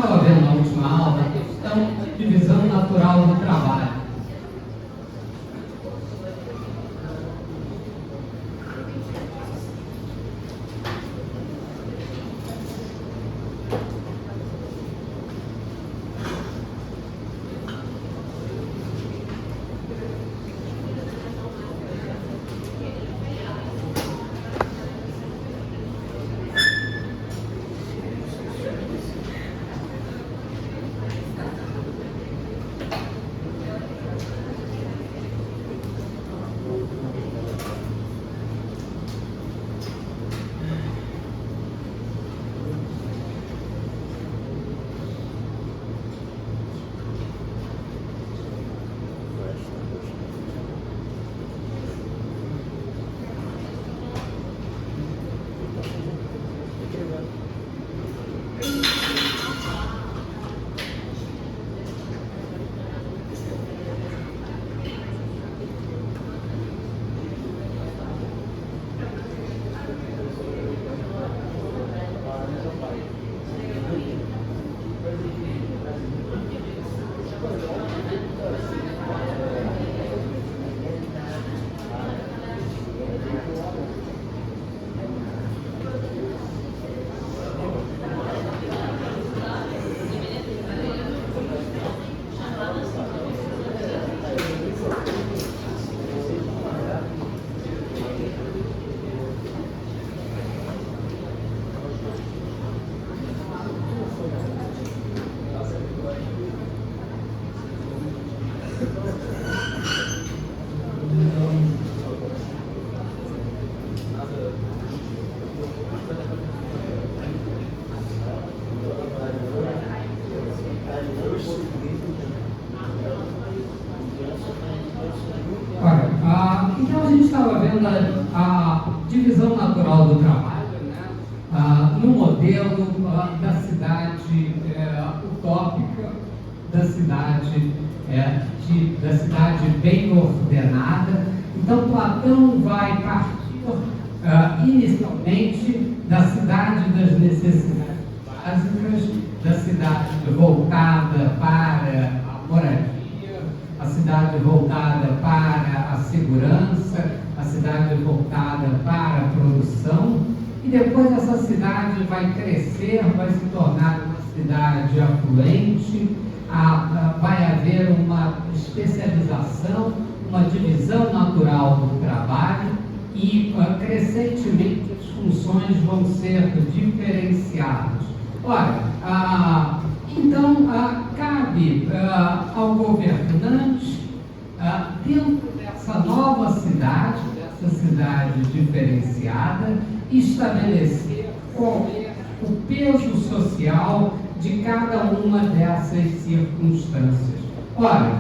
estava vendo na última aula a questão de divisão natural do trabalho. Então a gente estava vendo a divisão natural do trabalho, né? No modelo da cidade utópica, da cidade bem ordenada. Então Platão vai partir inicialmente da cidade das necessidades básicas, da cidade voltada para a moradia, a cidade voltada para a segurança, a cidade voltada para a produção, e depois essa cidade vai crescer, vai se tornar uma cidade afluente, vai haver uma especialização, uma divisão natural do trabalho e crescentemente as funções vão ser diferenciadas. Ora, então cabe ao governante, dentro dessa nova cidade, dessa cidade diferenciada, estabelecer qual é o peso social de cada uma dessas circunstâncias. Ora,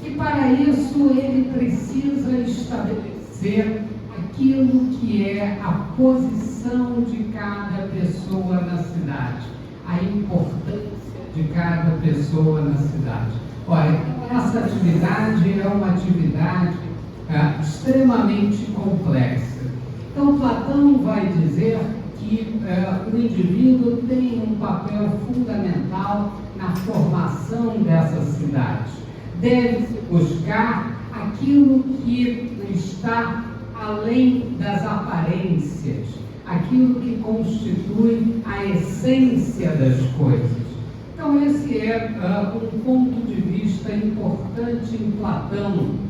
e para isso ele precisa estabelecer aquilo que é a posição de cada pessoa na cidade, a importância de cada pessoa na cidade. Ora, essa atividade é uma atividade extremamente complexa. Então, Platão vai dizer que o indivíduo tem um papel fundamental na formação dessa cidade. Deve-se buscar aquilo que está além das aparências, aquilo que constitui a essência das coisas. Então, esse é um ponto de vista importante em Platão.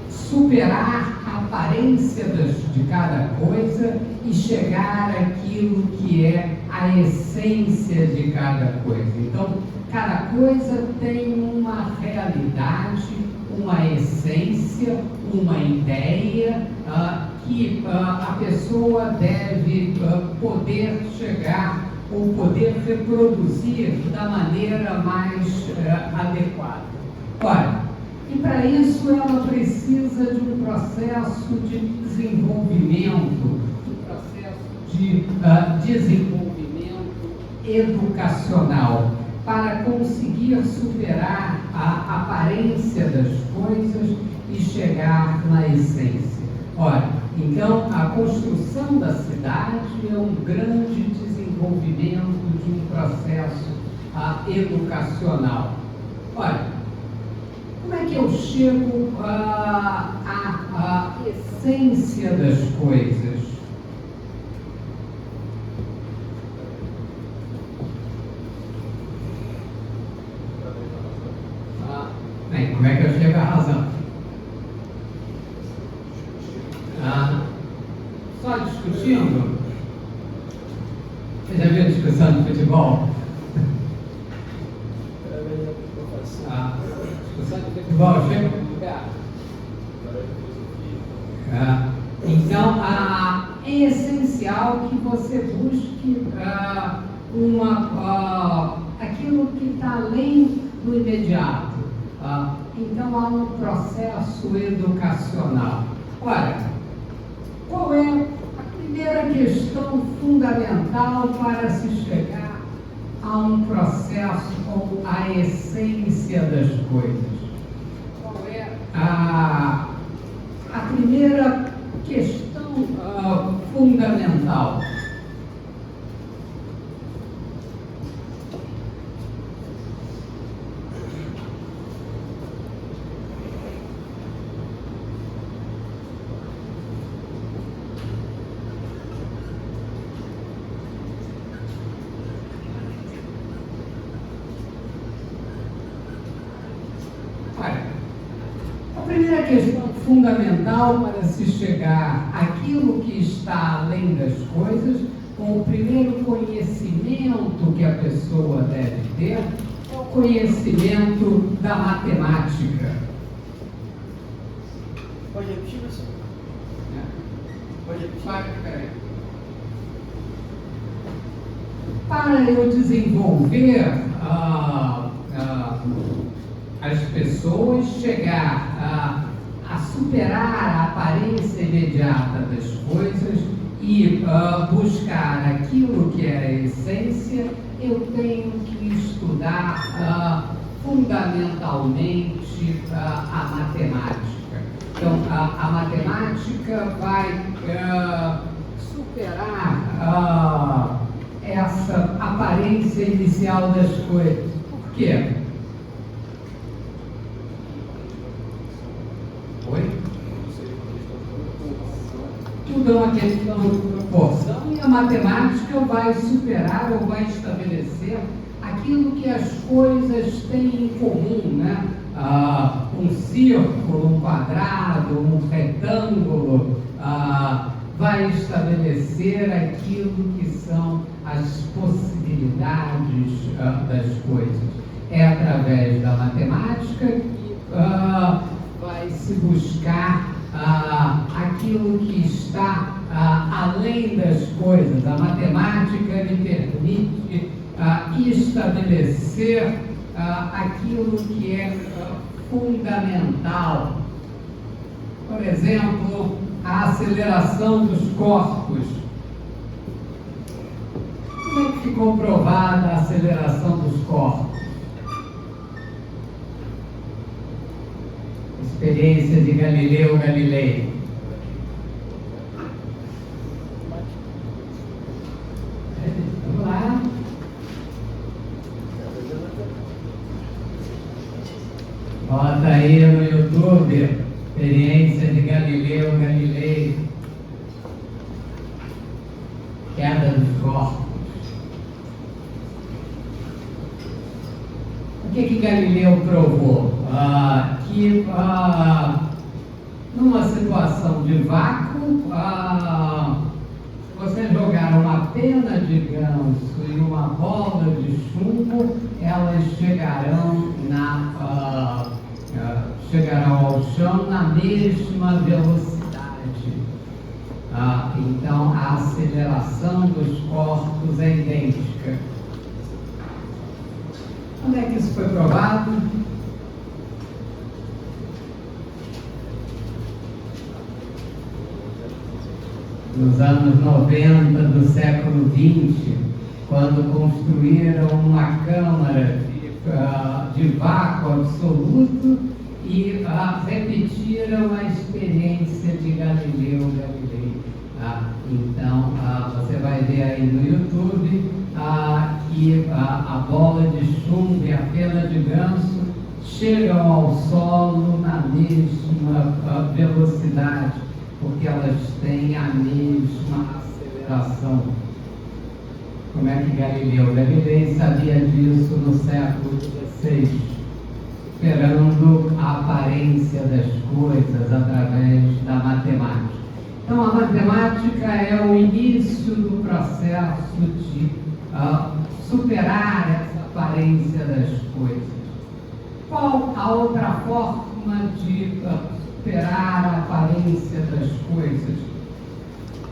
Superar a aparência de cada coisa e chegar àquilo que é a essência de cada coisa. Então, cada coisa tem uma realidade, uma essência, uma ideia que a pessoa deve poder chegar ou poder reproduzir da maneira mais adequada. Ora, e para isso ela precisa de um processo de desenvolvimento, de desenvolvimento educacional para conseguir superar a aparência das coisas e chegar na essência. Ora, então a construção da cidade é um grande desenvolvimento de um processo educacional. Olha, como é que eu chego à essência das coisas? Bem, como é que eu chego à razão? Só discutindo? Você já viu a discussão de futebol? Discussão de futebol chega a um lugar. Então, é essencial que você busque aquilo que está além do imediato. Então, há um processo educacional. Olha, qual é a primeira questão fundamental para se chegar a um processo ou à essência das coisas? Qual é a primeira questão fundamental? A primeira questão fundamental para se chegar àquilo que está além das coisas, com o primeiro conhecimento que a pessoa deve ter, é o conhecimento da matemática. Pode repetir, professor? Pode repetir? Peraí. Para eu desenvolver as pessoas, chegar a superar a aparência imediata das coisas e buscar aquilo que é a essência, eu tenho que estudar fundamentalmente a matemática. Então, a matemática vai superar essa aparência inicial das coisas. Por quê? Tudo é uma questão de proporção e a matemática vai superar ou vai estabelecer aquilo que as coisas têm em comum, né? Um círculo, um quadrado, um retângulo, vai estabelecer aquilo que são as possibilidades das coisas. É através da matemática que vai se buscar aquilo que está além das coisas. A matemática me permite estabelecer aquilo que é fundamental. Por exemplo, a aceleração dos corpos. Como é que ficou provada a aceleração dos corpos? Experiência de Galileu Galilei. Vamos lá. Bota aí no YouTube, experiência de Galileu Galilei. Queda dos corpos. O que Galileu provou? Que numa situação de vácuo, se você jogar uma pena de ganso e uma bola de chumbo, elas chegarão ao chão na mesma velocidade. Então a aceleração dos corpos é idêntica. Onde é que isso foi provado? Nos anos 90 do século XX, quando construíram uma câmara de vácuo absoluto e repetiram a experiência de Galileu Galilei. Então, você vai ver aí no YouTube que a bola de chumbo e a pena de ganso chegam ao solo na mesma velocidade, porque elas têm a mesma aceleração. Como é que Galileu Galilei sabia disso no século XVI? Superando a aparência das coisas através da matemática. Então, a matemática é o início do processo de superar essa aparência das coisas. Qual a outra forma de superar a aparência das coisas?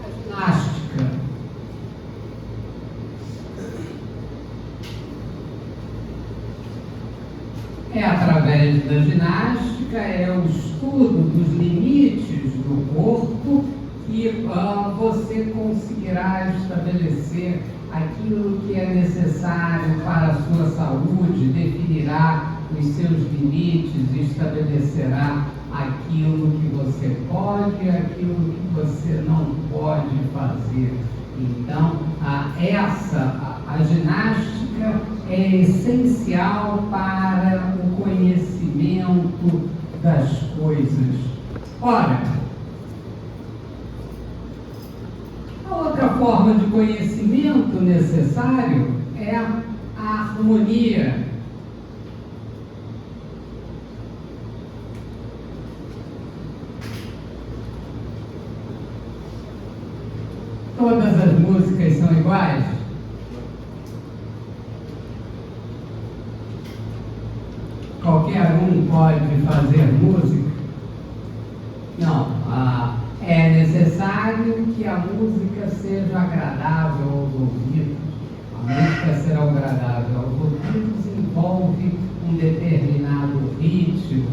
A ginástica. É através da ginástica, é o estudo dos limites do corpo que você conseguirá estabelecer aquilo que é necessário para a sua saúde, definirá os seus limites, estabelecerá aquilo que você pode e aquilo que você não pode fazer. Então, a ginástica é essencial para o conhecimento das coisas. Ora, a outra forma de conhecimento necessário é a harmonia. Todas as músicas são iguais? Qualquer um pode fazer música? Não. É necessário que a música seja agradável aos ouvidos. A música será agradável aos ouvidos, envolve um determinado ritmo,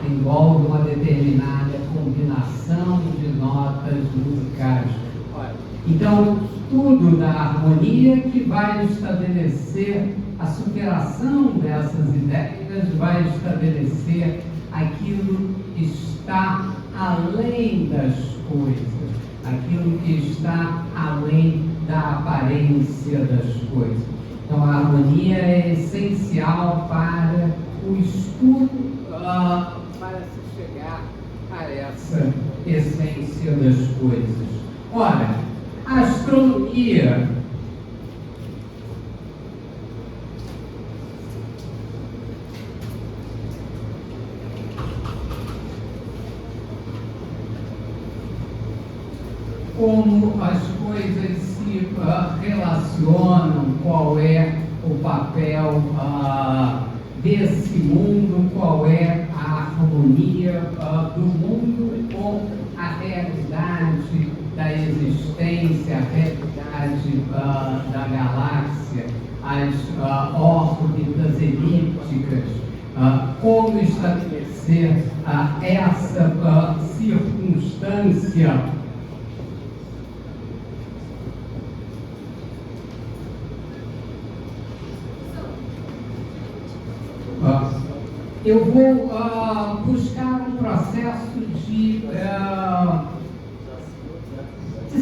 envolve uma determinada combinação de notas musicais. Então, o estudo da harmonia que vai estabelecer a superação dessas ideias, vai estabelecer aquilo que está além das coisas, aquilo que está além da aparência das coisas. Então, a harmonia é essencial para o estudo, para se chegar a essa essência das coisas. Ora, a astronomia como as coisas se relacionam, qual é o papel desse mundo, qual é a harmonia do mundo com a realidade da existência, a realidade da galáxia, as órbitas elípticas, como estabelecer essa circunstância eu vou buscar um processo de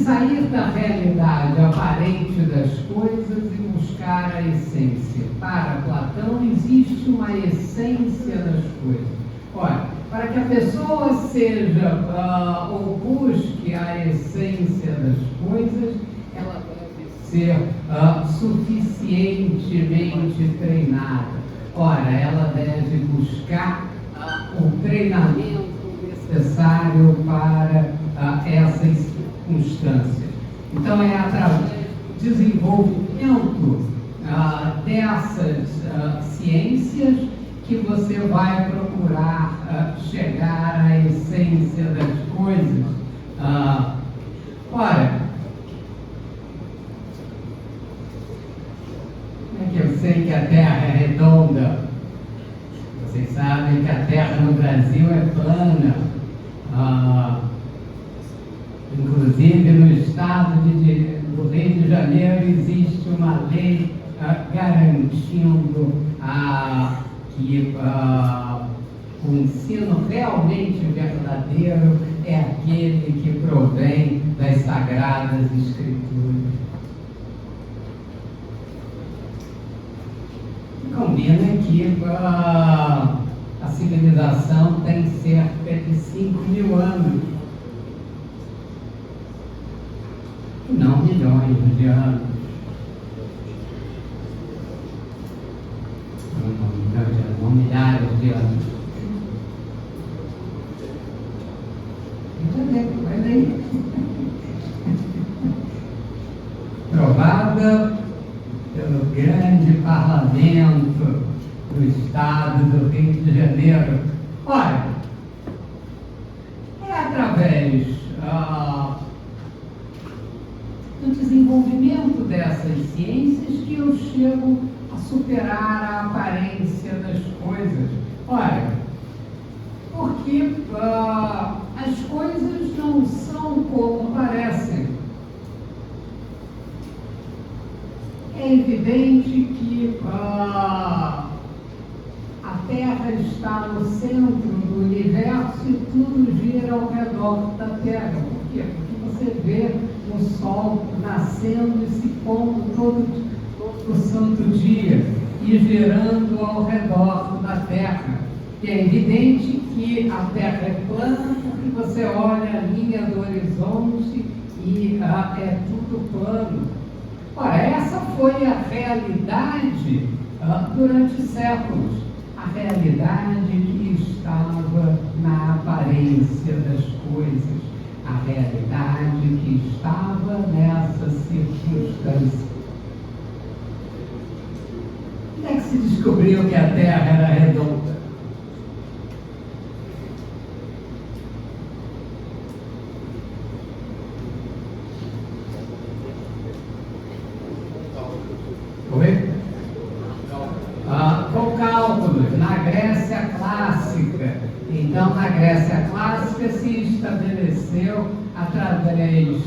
sair da realidade aparente das coisas e buscar a essência. Para Platão existe uma essência das coisas. Olha, para que a pessoa seja ou busque a essência das coisas, ela deve ser suficientemente treinada. Ora, ela deve buscar o treinamento necessário para essas circunstâncias. Então, é através do desenvolvimento dessas ciências que você vai procurar chegar à essência das coisas. Ora, eu sei que a Terra é redonda. Vocês sabem que a Terra no Brasil é plana. Inclusive no estado do Rio de Janeiro existe uma lei garantindo que o ensino realmente verdadeiro é aquele que provém das Sagradas Escrituras. Combina que a civilização tem cerca de 5.000 anos, não milhões de anos. Não milhares de anos. Olha aí. Provada pelo grande parlamento do Estado do Rio de Janeiro. Olha, é através do desenvolvimento dessas ciências que eu chego a superar a aparência das coisas. Olha, porque as coisas não são como parecem. É evidente que a Terra está no centro do universo e tudo gira ao redor da Terra. Por quê? Porque você vê o Sol nascendo e se pondo todo santo dia e girando ao redor da Terra. E é evidente que a Terra é plana porque você olha a linha do horizonte e é tudo plano. Ora, essa foi a realidade durante séculos, a realidade que estava na aparência das coisas, a realidade que estava nessa circunstância. Como é que se descobriu que a Terra era redonda? Com cálculos, na Grécia clássica. Então, na Grécia clássica se estabeleceu, através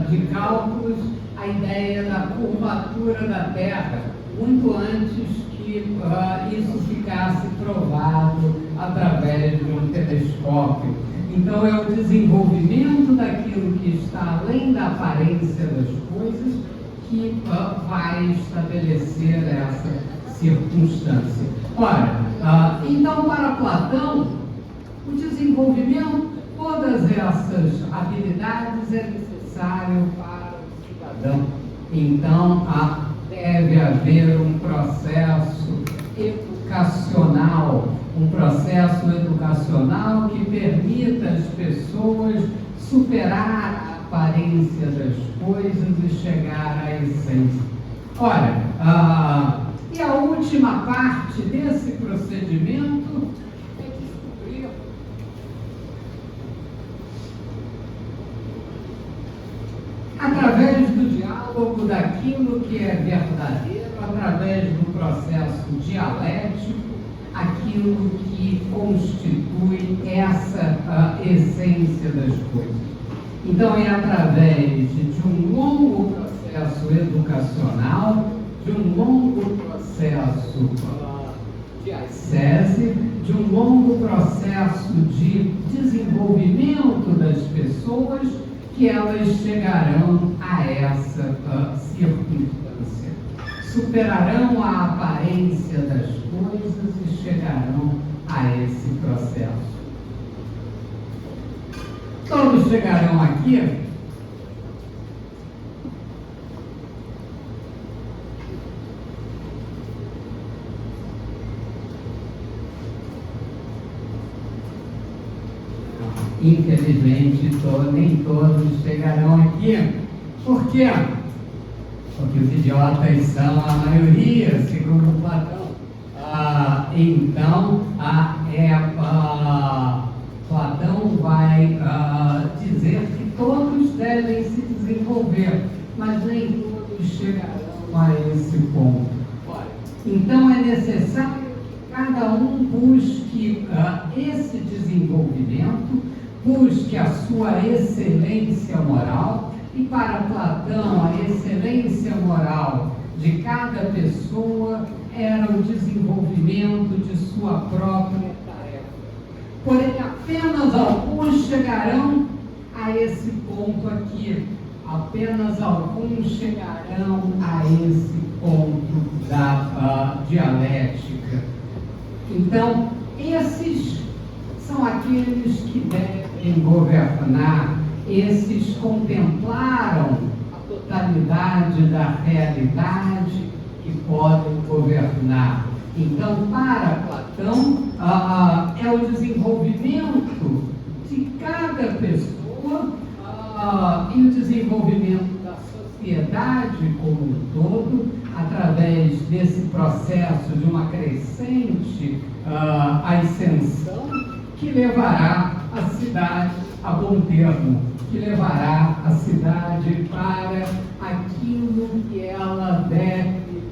de cálculos, a ideia da curvatura da Terra, muito antes que isso ficasse provado através de um telescópio. Então, é o desenvolvimento daquilo que está além da aparência das coisas que vai estabelecer essa circunstância. Ora, então, para Platão, o desenvolvimento de todas essas habilidades é necessário para o cidadão. Então, deve haver um processo educacional, que permita às pessoas superar a aparência das coisas e chegar à essência. Ora, e a última parte desse procedimento é descobrir através do diálogo daquilo que é verdadeiro, através do processo dialético, aquilo que constitui essa essência das coisas. Então, é através de um longo processo educacional, de um longo processo de ascese, de um longo processo de desenvolvimento das pessoas, que elas chegarão a essa circunstância. Superarão a aparência das coisas e chegarão a esse processo. Todos chegarão aqui. Infelizmente, nem todos chegarão aqui. Por quê? Porque os idiotas são a maioria, segundo Platão. Então, Platão vai dizer que todos devem se desenvolver, mas nem todos chegarão a esse ponto. Então, é necessário que cada um busque esse desenvolvimento, busque a sua excelência moral, E para Platão, a excelência moral de cada pessoa era o desenvolvimento de sua própria tarefa. Porém, apenas alguns chegarão a esse ponto aqui. Apenas alguns chegarão a esse ponto da dialética. Então, esses são aqueles que devem governar. Esses contemplaram a totalidade da realidade e podem governar. Então, para Platão, é o desenvolvimento de cada pessoa e o desenvolvimento da sociedade como um todo, através desse processo de uma crescente ascensão, que levará a cidade a bom termo, que levará a cidade para aquilo que ela deve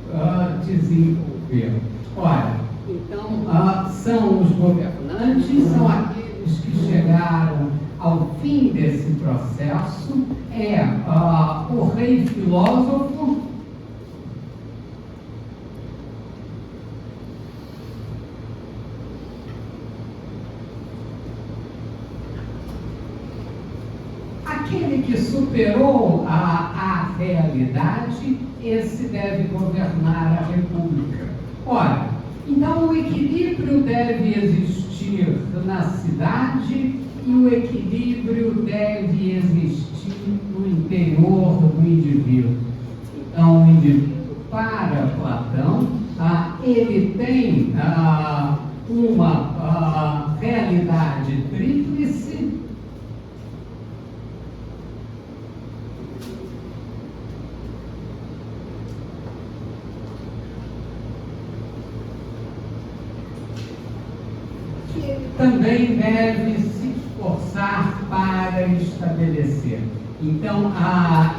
desenvolver. Ora, então, são os governantes, são aqueles que chegaram ao fim desse processo, o rei filósofo, aquele que superou a realidade, esse deve governar a república. Ora, então o equilíbrio deve existir na cidade e o equilíbrio deve existir no interior do indivíduo. Então, o indivíduo, para Platão, ele tem uma realidade tríplice, que ele também deve se esforçar para estabelecer. Então,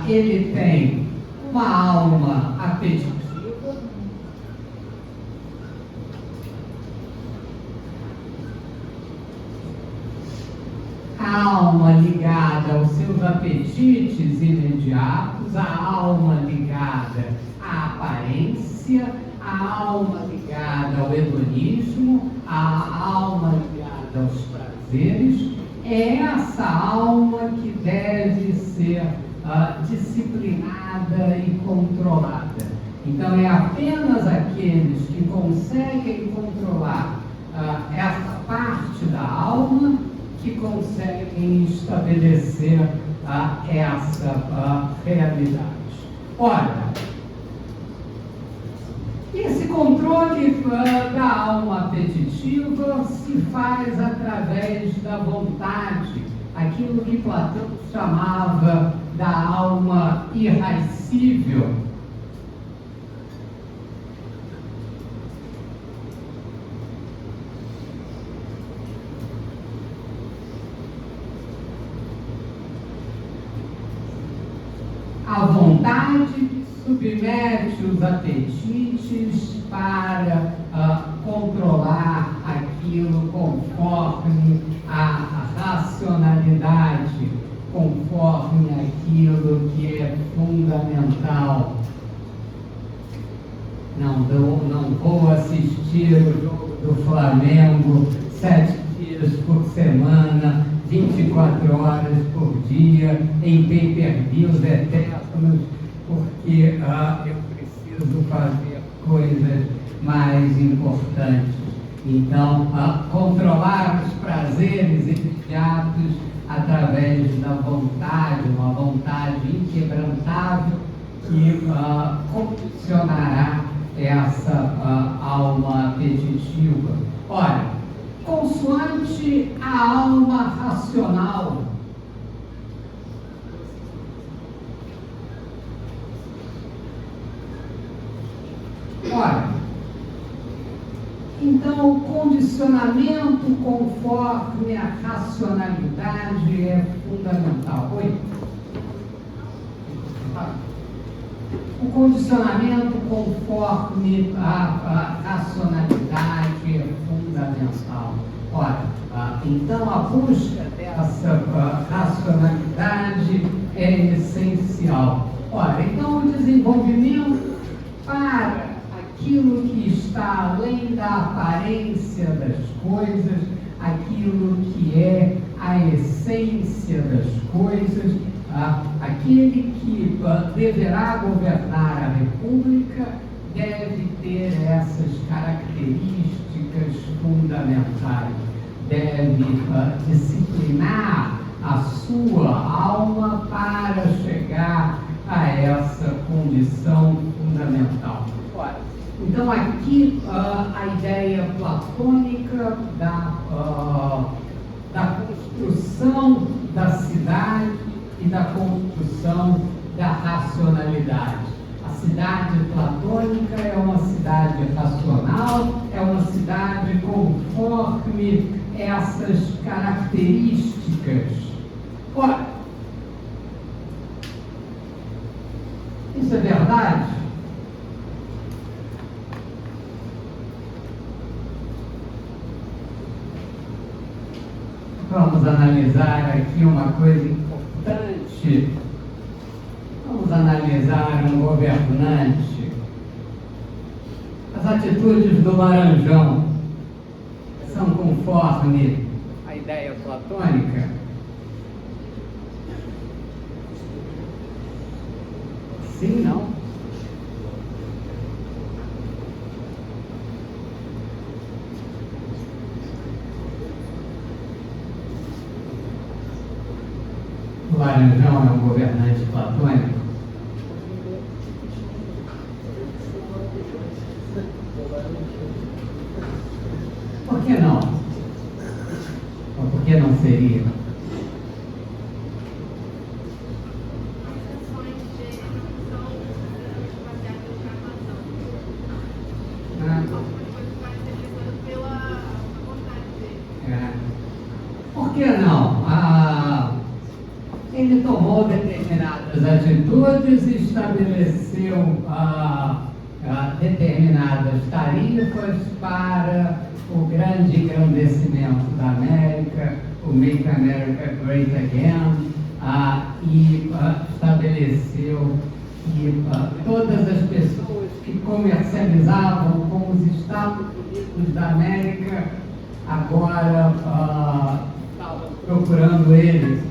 ele tem uma alma apetitiva, a alma ligada aos seus apetites imediatos, a alma ligada à aparência, a alma ligada ao hedonismo, a alma ligada aos prazeres. É essa alma que deve ser disciplinada e controlada. Então, é apenas aqueles que conseguem controlar essa parte da alma que conseguem estabelecer essa realidade. Ora, esse controle da alma apetitiva se faz através da vontade, aquilo que Platão chamava da alma irracível. A vontade que submete os apetites para controlar aquilo conforme a racionalidade, conforme aquilo que é fundamental. Não vou assistir o jogo do Flamengo 7 dias por semana, 24 horas por dia, em pay-per-views eternos, porque eu preciso fazer coisas mais importantes. Então, controlar os prazeres imediatos através da vontade, uma vontade inquebrantável que condicionará essa alma apetitiva. Ora, consoante a alma racional, então o condicionamento conforme a racionalidade é fundamental. O condicionamento conforme a racionalidade é fundamental. Ora, então a busca dessa racionalidade é essencial. Ora, então o desenvolvimento para aquilo que está além da aparência das coisas, aquilo que é a essência das coisas, aquele que deverá governar a República deve ter essas características fundamentais, deve disciplinar a sua alma para chegar a essa condição fundamental. Então aqui a ideia platônica da construção da cidade e da construção da racionalidade. A cidade platônica é uma cidade racional, é uma cidade conforme essas características. Ora, isso é verdade? Vamos analisar aqui uma coisa importante. Vamos analisar um governante. As atitudes do Laranjão são conforme a ideia platônica? Sim, não? O Laranjão é um governante platônico? Por que não? Ou por que não seria? Por que não? Ele tomou determinadas atitudes e estabeleceu determinadas tarifas para o grande engrandecimento da América, o Make America Great Again, e estabeleceu que todas as pessoas que comercializavam com os Estados Unidos da América agora estavam procurando ele.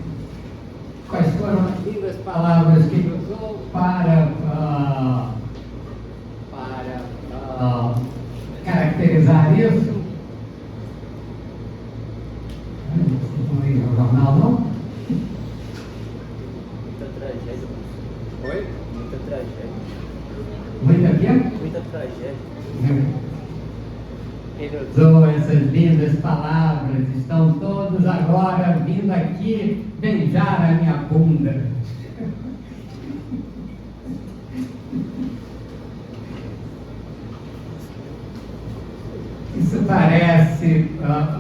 Quais foram as lindas palavras que ele usou para caracterizar isso? Não li o jornal, não? Muita tragédia. Oi? Muita tragédia. Muita quê? Muita tragédia. Ele usou essas lindas palavras, estão todos agora vindo aqui beijar a minha bunda. Isso parece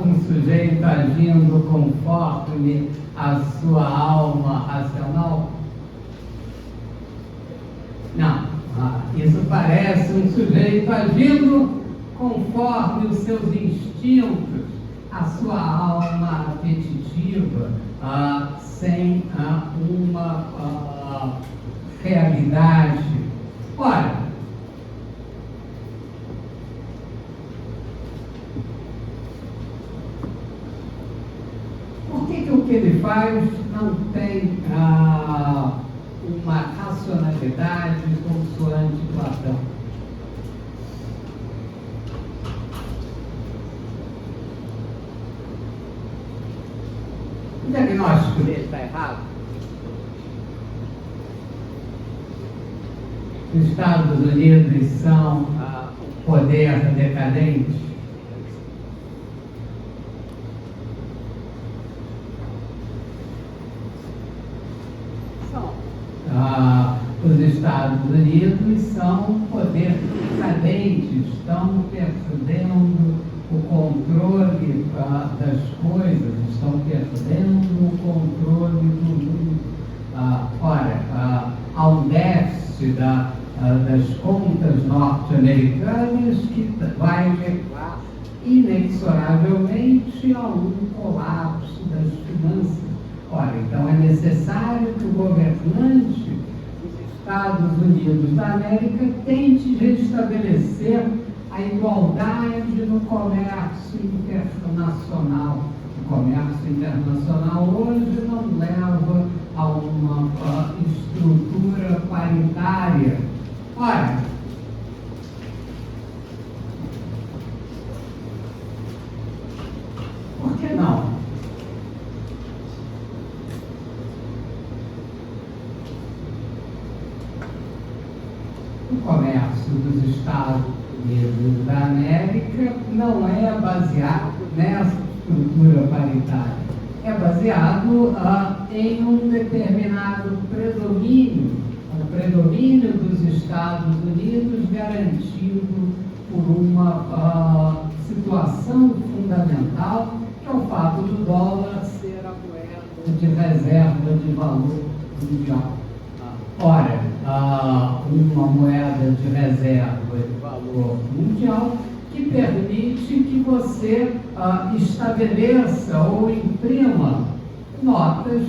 um sujeito agindo conforme a sua alma racional? Não, isso parece um sujeito agindo conforme os seus instintos, a sua alma apetitiva, sem uma realidade. Ora, por que o que ele faz não tem uma racionalidade consoante Platão? O diagnóstico dele está errado? Os Estados Unidos são um poder decadente? São. Os Estados Unidos são um poder decadente, estão perdendo o controle das coisas, estão perdendo o controle do mundo. Há um déficit das contas norte-americanas que vai levar inexoravelmente a um colapso das finanças Ora, então é necessário que o governante dos Estados Unidos da América tente restabelecer a igualdade no comércio internacional. O comércio internacional hoje não leva a uma estrutura paritária. Ora, por que não? O comércio dos Estados Unidos da América não é baseado nessa estrutura paritária. É baseado em um determinado predomínio, o predomínio dos Estados Unidos garantido por uma situação fundamental, que é o fato do dólar ser a moeda de reserva de valor mundial. Ora, uma moeda de reserva de valor mundial que permite que você estabeleça ou imprima notas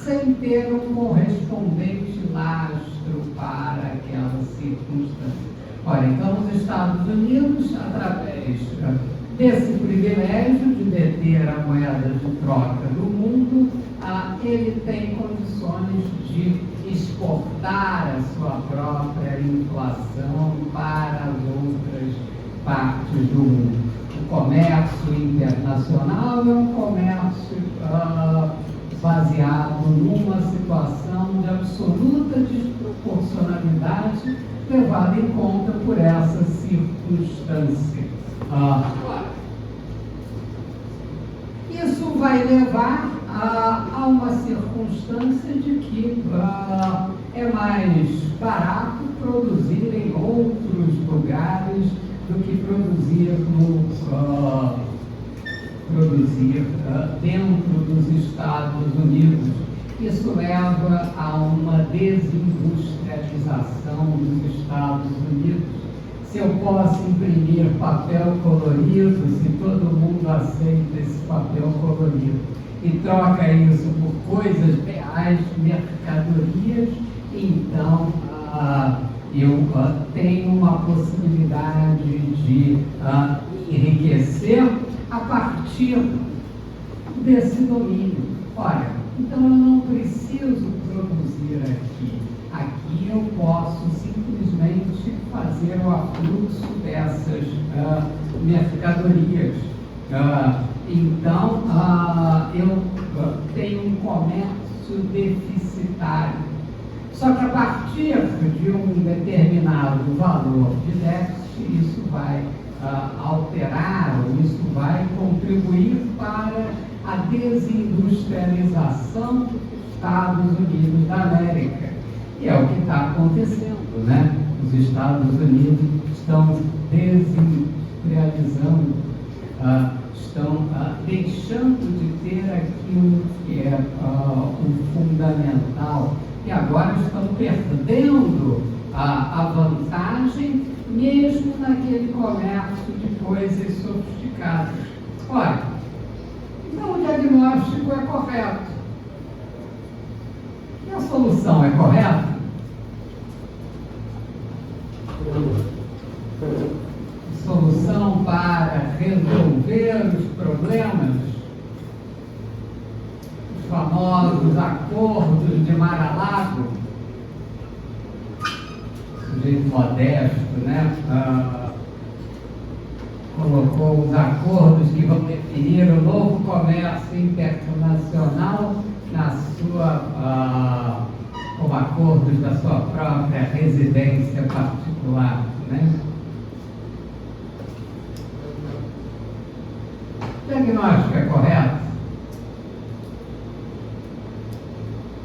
sem ter um correspondente lastro para aquela circunstância. Ora, então os Estados Unidos, através desse privilégio de deter a moeda de troca do mundo, ele tem condições de exportar a sua própria inflação para as outras partes do mundo. O comércio internacional é um comércio baseado numa situação de absoluta desproporcionalidade levada em conta por essa circunstância. Isso vai levar a uma circunstância de que é mais barato produzir em outros lugares do que produzir dentro dos Estados Unidos. Isso leva a uma desindustrialização dos Estados Unidos. Se eu posso imprimir papel colorido, se todo mundo aceita esse papel colorido e troca isso por coisas reais, mercadorias, então eu tenho uma possibilidade de enriquecer a partir desse domínio. Ora, então eu não preciso produzir aqui. Aqui eu posso simplesmente fazer o afluxo dessas mercadorias. Então, eu tenho um comércio deficitário. Só que a partir de um determinado valor de déficit, isso vai alterar, ou isso vai contribuir para a desindustrialização dos Estados Unidos da América. E é o que está acontecendo, né? Os Estados Unidos estão desindustrializando, estão deixando de ter aquilo que é o fundamental, e agora estão perdendo a vantagem mesmo naquele comércio de coisas sofisticadas. Olha, então o diagnóstico é correto. E a solução é correta? Solução para resolver os problemas, os famosos acordos de Mar-a-Lago, sujeito modesto, né? Colocou os acordos que vão definir o novo comércio internacional na sua, como acordos da sua própria residência particular, né? O diagnóstico é correto?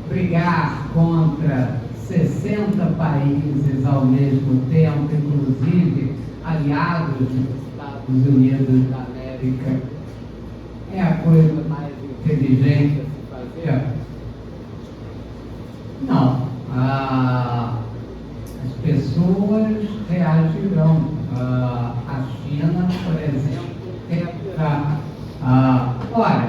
Brigar contra 60 países ao mesmo tempo, inclusive aliados dos Estados Unidos da América, é a coisa mais inteligente a se fazer? Não. As pessoas reagirão. A China, por exemplo, ora,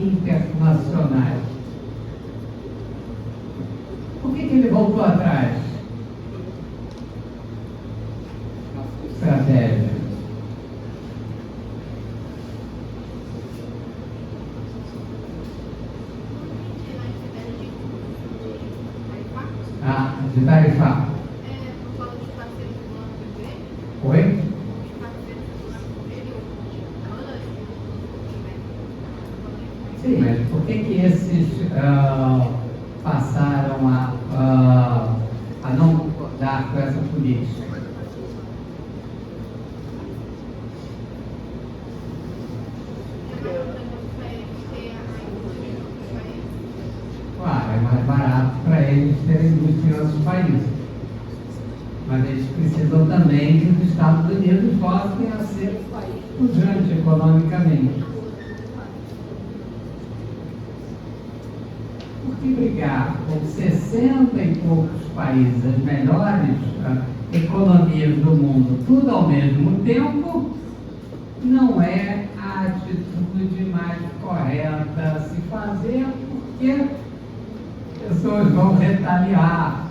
internacionais. Por que ele voltou atrás? Estratégia. De tarifar. Oi? Sim, mas por que esses passaram a não concordar com essa política? Claro, é mais barato para eles terem indústria em outros países. Mas eles precisam também que os Estados Unidos voltem a ser um país pujante economicamente. Porque brigar com 60 e poucos países, as melhores economias do mundo, tudo ao mesmo tempo, não é a atitude mais correta a se fazer, porque pessoas vão retaliar,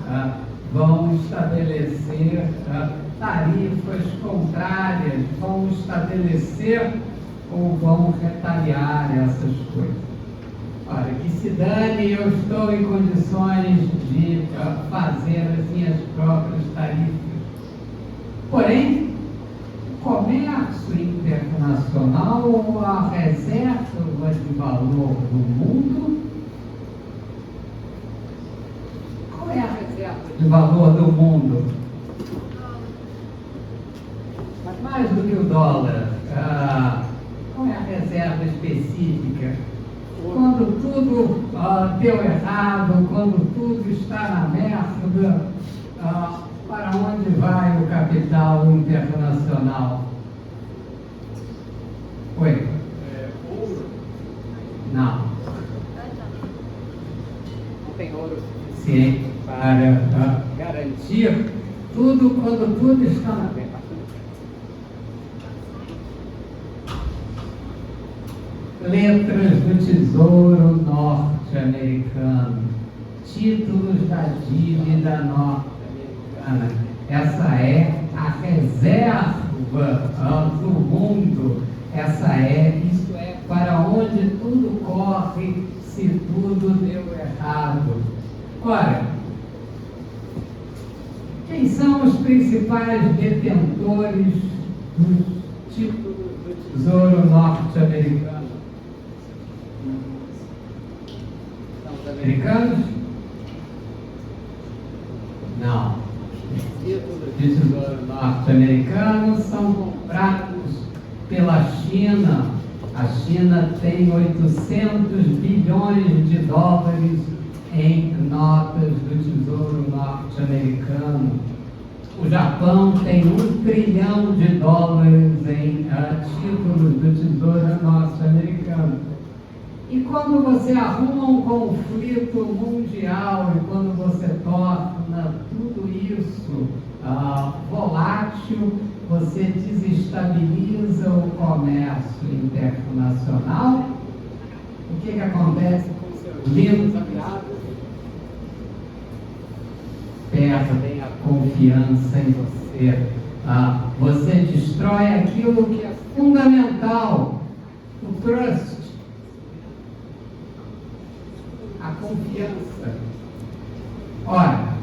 vão estabelecer tarifas contrárias, vão estabelecer ou vão retaliar essas coisas. Olha, que se dane, eu estou em condições de fazer as minhas próprias tarifas. Porém, o comércio internacional ou a reserva de valor do mundo. Qual é a reserva de valor do mundo? Mas mais do que o dólar, qual é a reserva específica? Quando tudo deu errado, quando tudo está na merda, para onde vai o capital internacional? Oi? Ouro. Não. Não tem ouro Sim, para garantir tudo quando tudo está na merda. Letras do Tesouro Norte-Americano, títulos da dívida norte-americana. Essa é a reserva do mundo. Isso é para onde tudo corre se tudo deu errado. Ora, quem são os principais detentores dos títulos do Tesouro Norte-Americano? Os americanos? Não. Os títulos de Tesouro Norte-Americano são comprados pela China. A China tem 800 bilhões de dólares em notas do Tesouro Norte-Americano. O Japão tem 1 trilhão de dólares em títulos do Tesouro Norte-Americano. E quando você arruma um conflito mundial e quando você torna tudo isso volátil, você desestabiliza o comércio internacional. O que acontece com seus lindos aliados? Perdem a confiança em você. Você destrói aquilo que é fundamental, o trust. A confiança. Ora,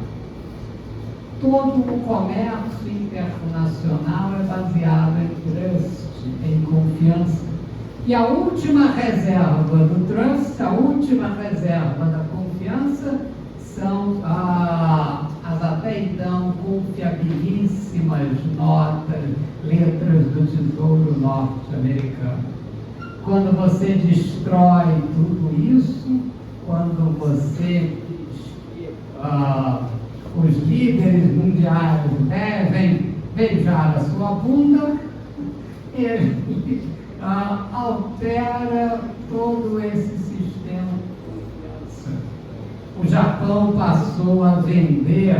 todo o comércio internacional é baseado em trust, em confiança. E a última reserva do trust, a última reserva da confiança, são as até então confiabilíssimas notas, letras do Tesouro Norte-Americano. Quando você destrói tudo isso, quando você diz que os líderes mundiais devem beijar a sua bunda, ele altera todo esse sistema de confiança. O Japão passou a vender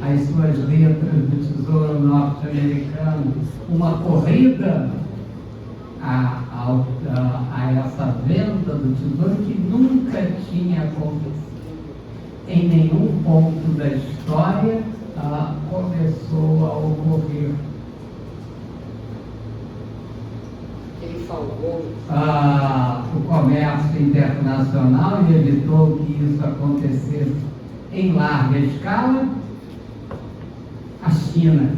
as suas letras do Tesouro Norte-Americano, uma corrida ao a essa venda do tesouro que nunca tinha acontecido em nenhum ponto da história, começou a ocorrer. Ele salvou o comércio internacional e evitou que isso acontecesse em larga escala. A China,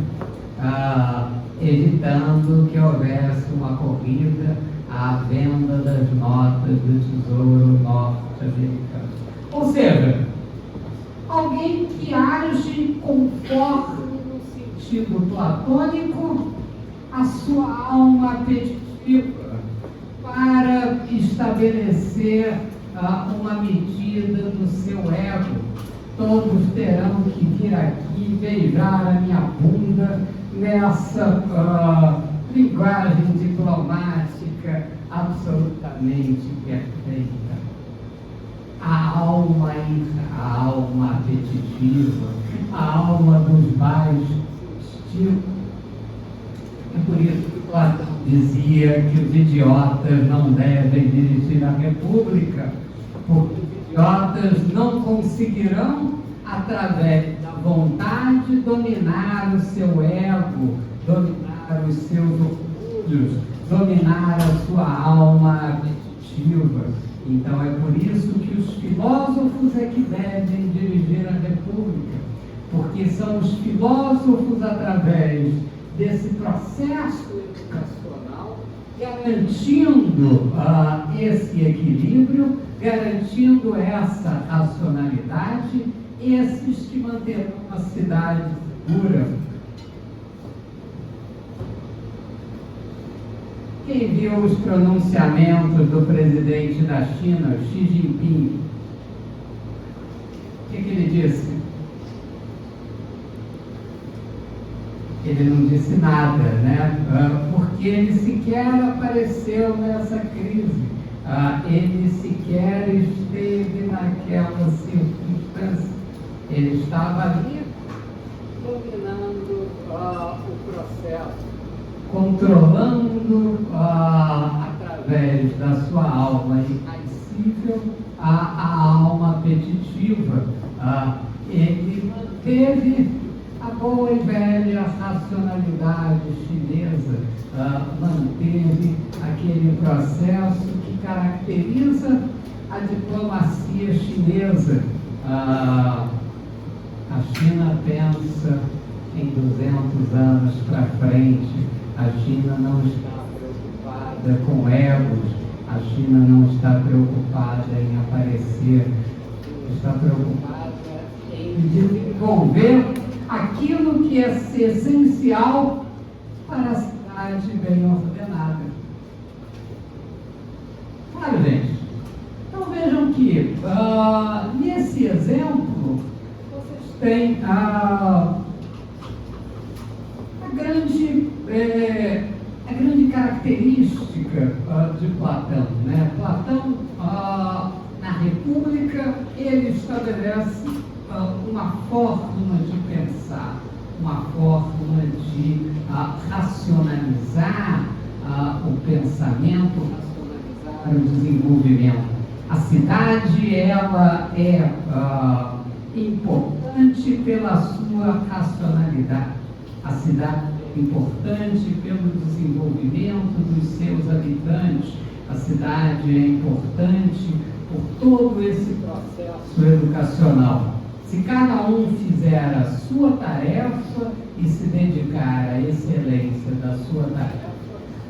evitando que houvesse uma corrida à venda das notas do Tesouro norte-americano. Ou seja, alguém que age conforme, no sentido platônico, a sua alma apetitiva para estabelecer uma medida do seu ego. Todos terão que vir aqui beijar a minha bunda nessa linguagem diplomática absolutamente perfeita. A alma apetitiva, a alma dos baixos instintos. É por isso que Platão dizia que os idiotas não devem dirigir a república, porque os idiotas não conseguirão, através da vontade, dominar o seu ego, dominar os seus orgulhos, dominar a sua alma apetitiva. Então é por isso que os filósofos é que devem dirigir a república, porque são os filósofos, através desse processo educacional, garantindo esse equilíbrio, garantindo essa racionalidade, esses que manterão a cidade segura. Quem viu os pronunciamentos do presidente da China, Xi Jinping, o que ele disse? Ele não disse nada, né? Porque ele sequer apareceu nessa crise, ele sequer esteve naquela circunstância, ele estava ali dominando o processo, controlando através da sua alma impassível a alma apetitiva. Ele manteve a boa e velha racionalidade chinesa, manteve aquele processo que caracteriza a diplomacia chinesa. A China pensa em 200 anos para frente. A China não está preocupada com egos, a China não está preocupada em aparecer, está preocupada em desenvolver aquilo que é essencial para a cidade bem ordenada. Claro, gente. Então vejam que nesse exemplo vocês têm a grande característica de Platão, né? Platão, na República, ele estabelece uma forma de pensar, uma forma de racionalizar o pensamento, racionalizar o desenvolvimento. A cidade, ela é importante pela sua racionalidade. A cidade é importante pelo desenvolvimento dos seus habitantes. A cidade é importante por todo esse processo educacional. Se cada um fizer a sua tarefa e se dedicar à excelência da sua tarefa,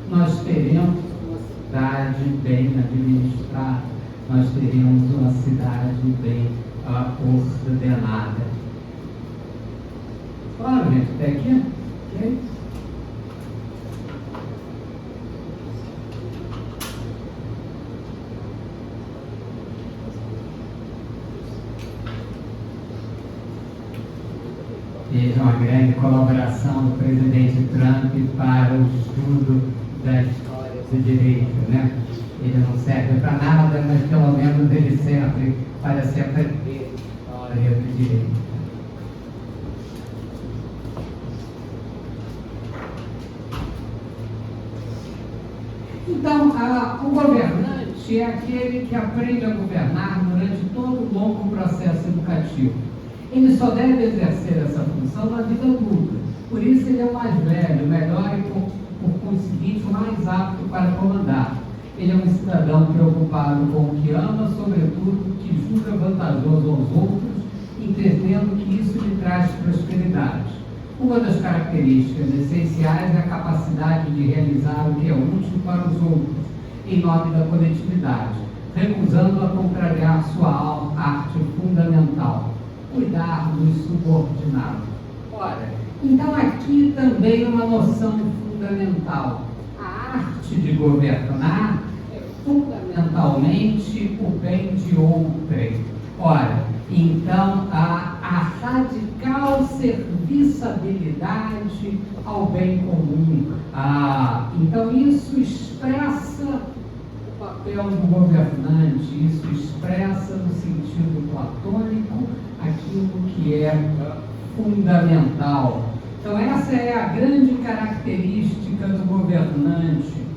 nós teremos uma cidade bem administrada, nós teremos uma cidade bem ordenada. Claro, gente, até aqui? Okay? Veja uma grande colaboração do presidente Trump para o estudo da história do direito, né? Ele não serve para nada, mas pelo menos ele serve para se aprender a história do direito. Então, o é aquele que aprende a governar durante todo o longo processo educativo. Ele só deve exercer essa função na vida adulta. Por isso ele é o mais velho, melhor e, por conseguinte, o mais apto para comandar. Ele é um cidadão preocupado com o que ama, sobretudo o que julga vantajoso aos outros, entendendo que isso lhe traz prosperidade. Uma das características essenciais é a capacidade de realizar o que é útil para os outros, em nome da coletividade, recusando a contrariar sua arte fundamental, cuidar dos subordinados. Ora, então aqui também uma noção fundamental. A arte de governar é fundamentalmente o bem de outrem. Ora, então a radical serviçabilidade ao bem comum. Então isso expressa o papel do governante, isso expressa no sentido platônico aquilo que é fundamental. Então essa é a grande característica do governante.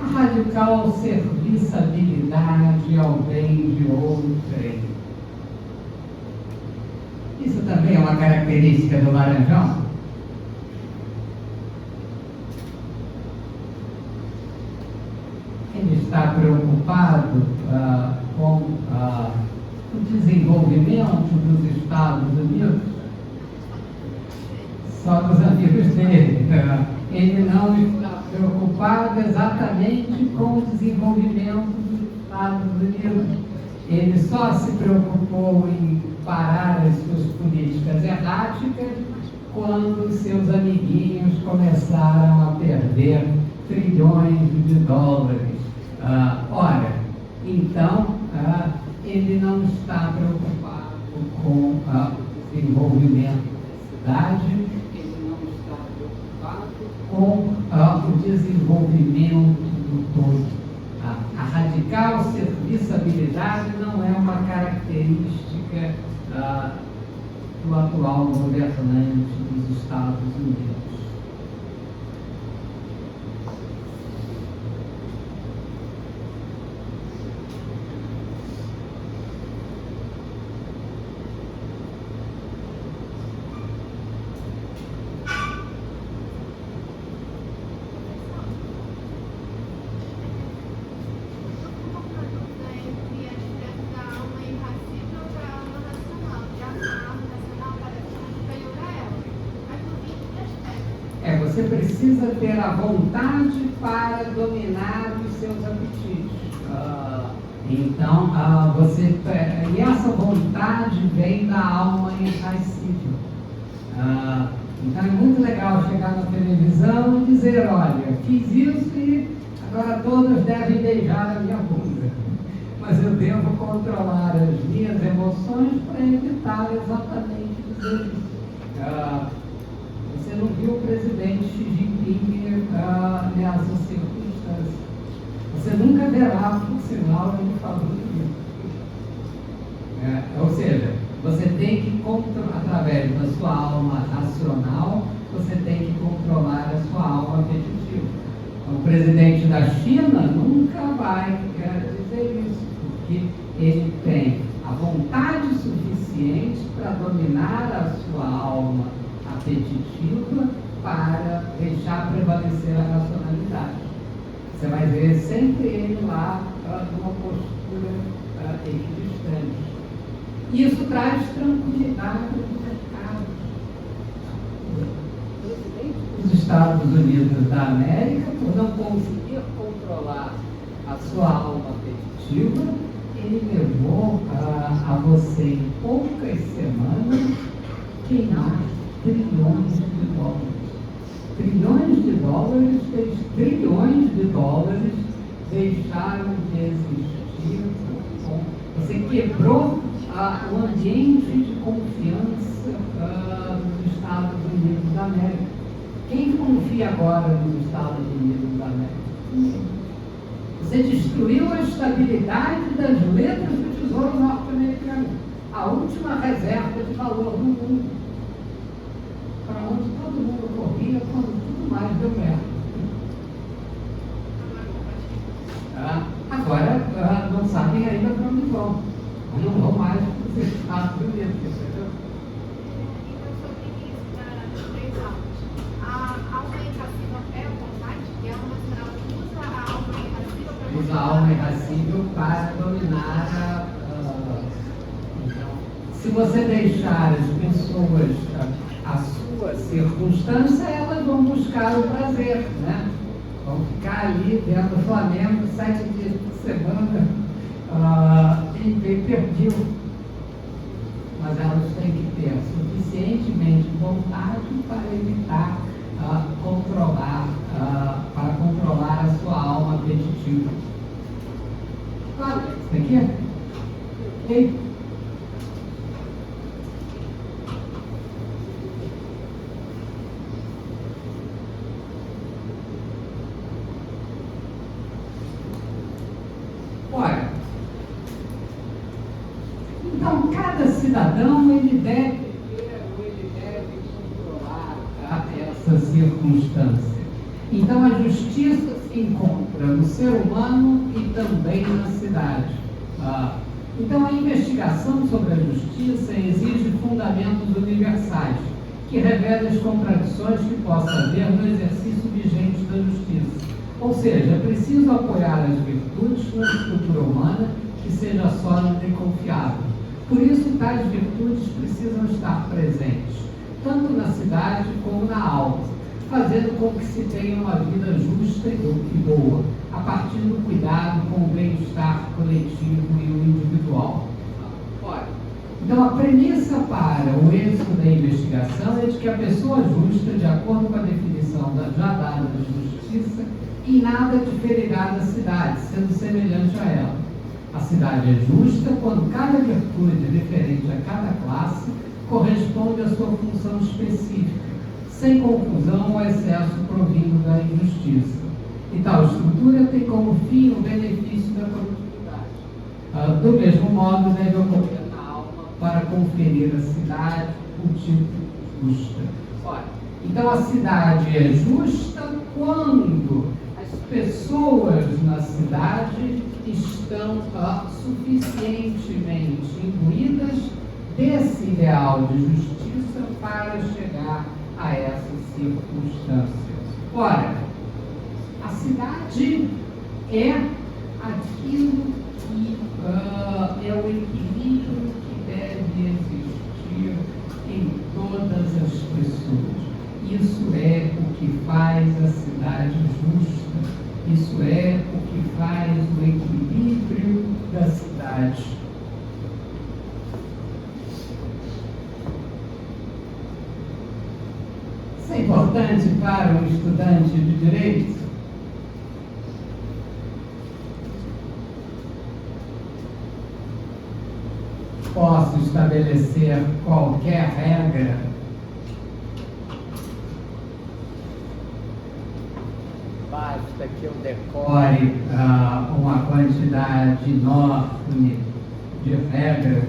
A radical serviçabilidade ao bem de outrem. Isso também é uma característica do Laranjão? Ele está preocupado com o desenvolvimento dos Estados Unidos? Só dos amigos dele. Ele não está preocupado exatamente com o desenvolvimento dos Estados Unidos. Ele só se preocupou em parar as suas políticas erráticas quando seus amiguinhos começaram a perder trilhões de dólares. Ora, então, ele não está preocupado com o desenvolvimento da cidade, ele não está preocupado com o desenvolvimento do todo. A radical serviçabilidade não é uma característica do atual governante dos Estados Unidos. Você precisa ter a vontade para dominar os seus apetites. Então, e essa vontade vem da alma irracível. Então, é muito legal chegar na televisão e dizer, olha, fiz isso e agora todas devem beijar a minha bunda. Mas eu devo controlar as minhas emoções para evitar exatamente dizer isso. Você não viu o presidente Xi Jinping nessas circunstâncias. Você nunca verá, por sinal, ele falando isso. Ou seja, você tem que controlar, através da sua alma racional, você tem que controlar a sua alma apetitiva. O presidente da China nunca vai dizer isso, porque ele tem a vontade suficiente para dominar a sua alma apetitiva para deixar prevalecer a racionalidade. Você vai ver sempre ele lá numa postura equidistante. Isso traz tranquilidade no mercado. O presidente dos Estados Unidos da América, por não conseguir controlar a sua alma apetitiva, ele levou a você em poucas semanas queimar trilhões de dólares. Trilhões de dólares deixaram de existir. Você quebrou o ambiente de confiança dos Estados Unidos da América. Quem confia agora nos Estados Unidos da América? Você destruiu a estabilidade das letras do Tesouro norte-americano. a última reserva de valor do mundo, para onde todo mundo corria quando tudo mais deu merda. Agora não sabem ainda para onde vão. Não vão mais para os Estados Unidos, entendeu? Usa a alma irracível para dominar se você deixar as pessoas a sua circunstância, elas vão buscar o prazer, né? Vão ficar ali vendo o Flamengo 7 dias por semana em pay-per-view. Mas elas têm que ter suficientemente vontade para evitar para controlar a sua alma apetitiva. Claro, isso aqui é. Ei. Olha, então cada cidadão ele deve controlar essa circunstância. Então a justiça se encontra no ser humano e também na cidade. Então a investigação sobre a justiça exige fundamentos universais, que revelem as contradições que possa haver no exercício vigente da justiça. Ou seja, é preciso apoiar as virtudes na estrutura humana que seja sólida e confiável. Por isso, tais virtudes precisam estar presentes, tanto na cidade como na alma, fazendo com que se tenha uma vida justa e boa, a partir do cuidado com o bem-estar coletivo e o individual. Então, a premissa para o êxito da investigação é de que a pessoa justa, de acordo com a definição já dada da justiça, em nada diferirá da cidade, sendo semelhante a ela. A cidade é justa quando cada virtude referente a cada classe corresponde à sua função específica, sem confusão ou excesso provindo da injustiça. E tal estrutura tem como fim o benefício da coletividade. Do mesmo modo, deve ocorrer na alma para conferir à cidade o tipo justa. Então, a cidade é justa quando as pessoas na cidade estão suficientemente imbuídas desse ideal de justiça para chegar a essas circunstâncias. Ora, a cidade é aquilo que é o equilíbrio que deve existir em todas as pessoas. Isso é o que faz a cidade justa. Isso é o que faz o equilíbrio da cidade. Isso é importante para um estudante de direito? Posso estabelecer qualquer regra basta que eu decore uma quantidade enorme de regras.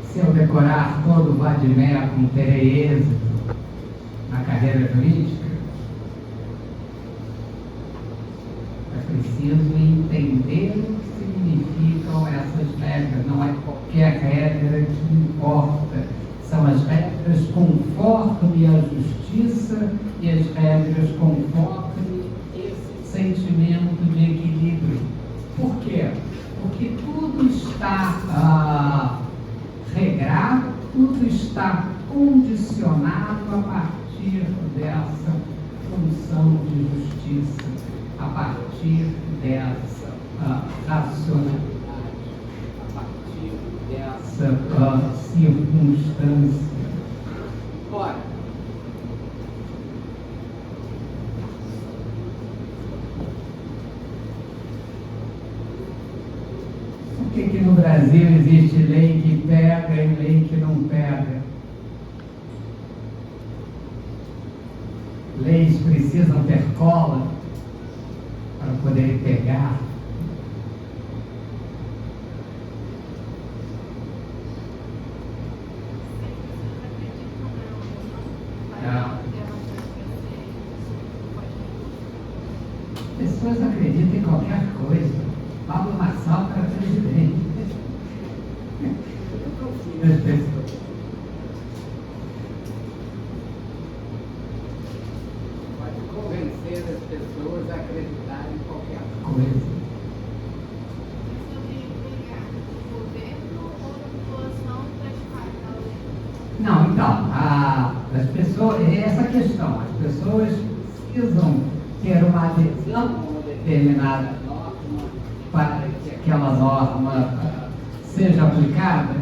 Se eu decorar todo o vadimécum, terei êxito na carreira jurídica? É preciso entender o que significam essas regras. Não é qualquer regra que importa. São as regras conforme a justiça e as regras conforme esse sentimento de equilíbrio. Por quê? Porque tudo está regrado, tudo está condicionado a partir dessa função de justiça, a partir dessa racionalidade, a partir dessa circunstância. Ora, por que no Brasil existe lei que pega e lei que não pega? Leis precisam ter cola para poder pegar. pessoas acreditam em qualquer coisa. Pablo Marçal para presidente. Eu confio nas pessoas. Pode convencer as pessoas a acreditarem em qualquer coisa. Não, então, as pessoas, essa questão, as pessoas precisam ter uma adesão a uma determinada norma para que aquela norma seja aplicada.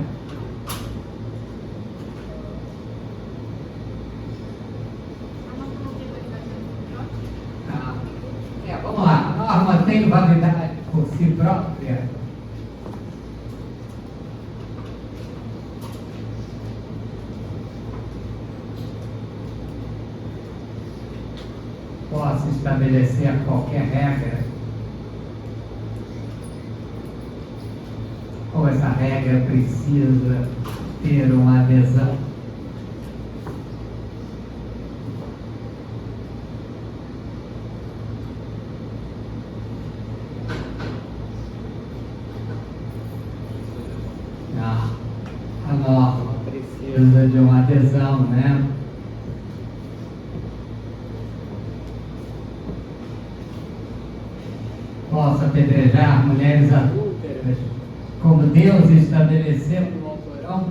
Vamos lá, a norma tem validade por si própria. Posso estabelecer qualquer regra, ou essa regra precisa ter uma adesão? Não, a norma precisa de uma adesão, né? Posso apedrejar mulheres adúlteras, como Deus estabeleceu no Alcorão?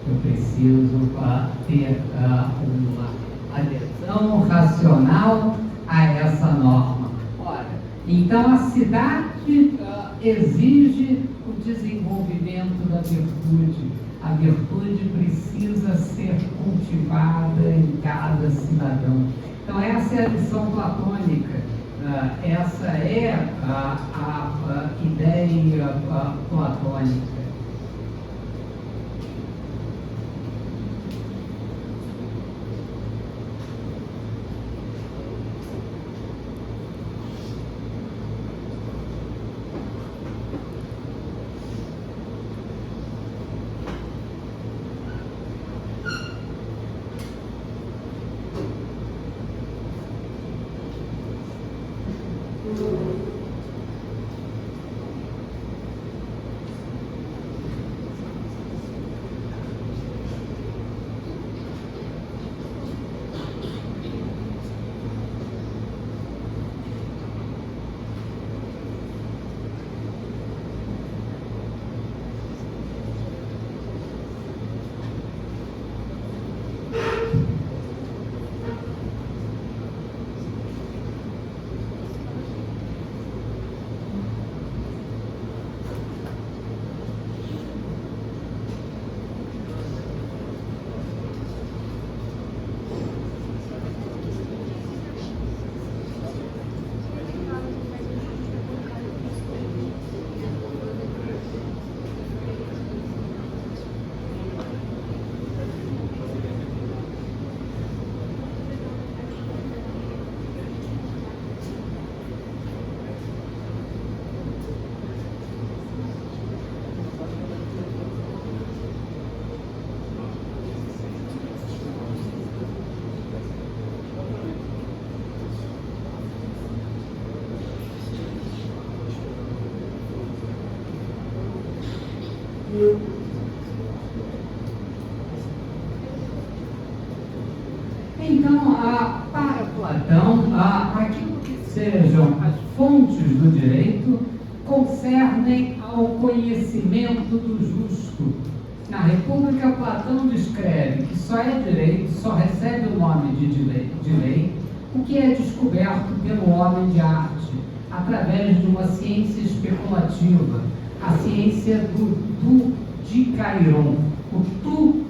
Eu preciso ter uma adesão racional a essa norma. Ora, então a cidade exige o desenvolvimento da virtude. A virtude precisa ser cultivada em cada cidadão. Então, essa é a lição platônica, essa é a ideia platônica. Então, para Platão, aquilo que sejam as fontes do direito concernem ao conhecimento do justo. Na República, Platão descreve que só é direito, só recebe o nome de lei, o que é descoberto pelo homem de arte, através de uma ciência especulativa, a ciência do dikairon. O tu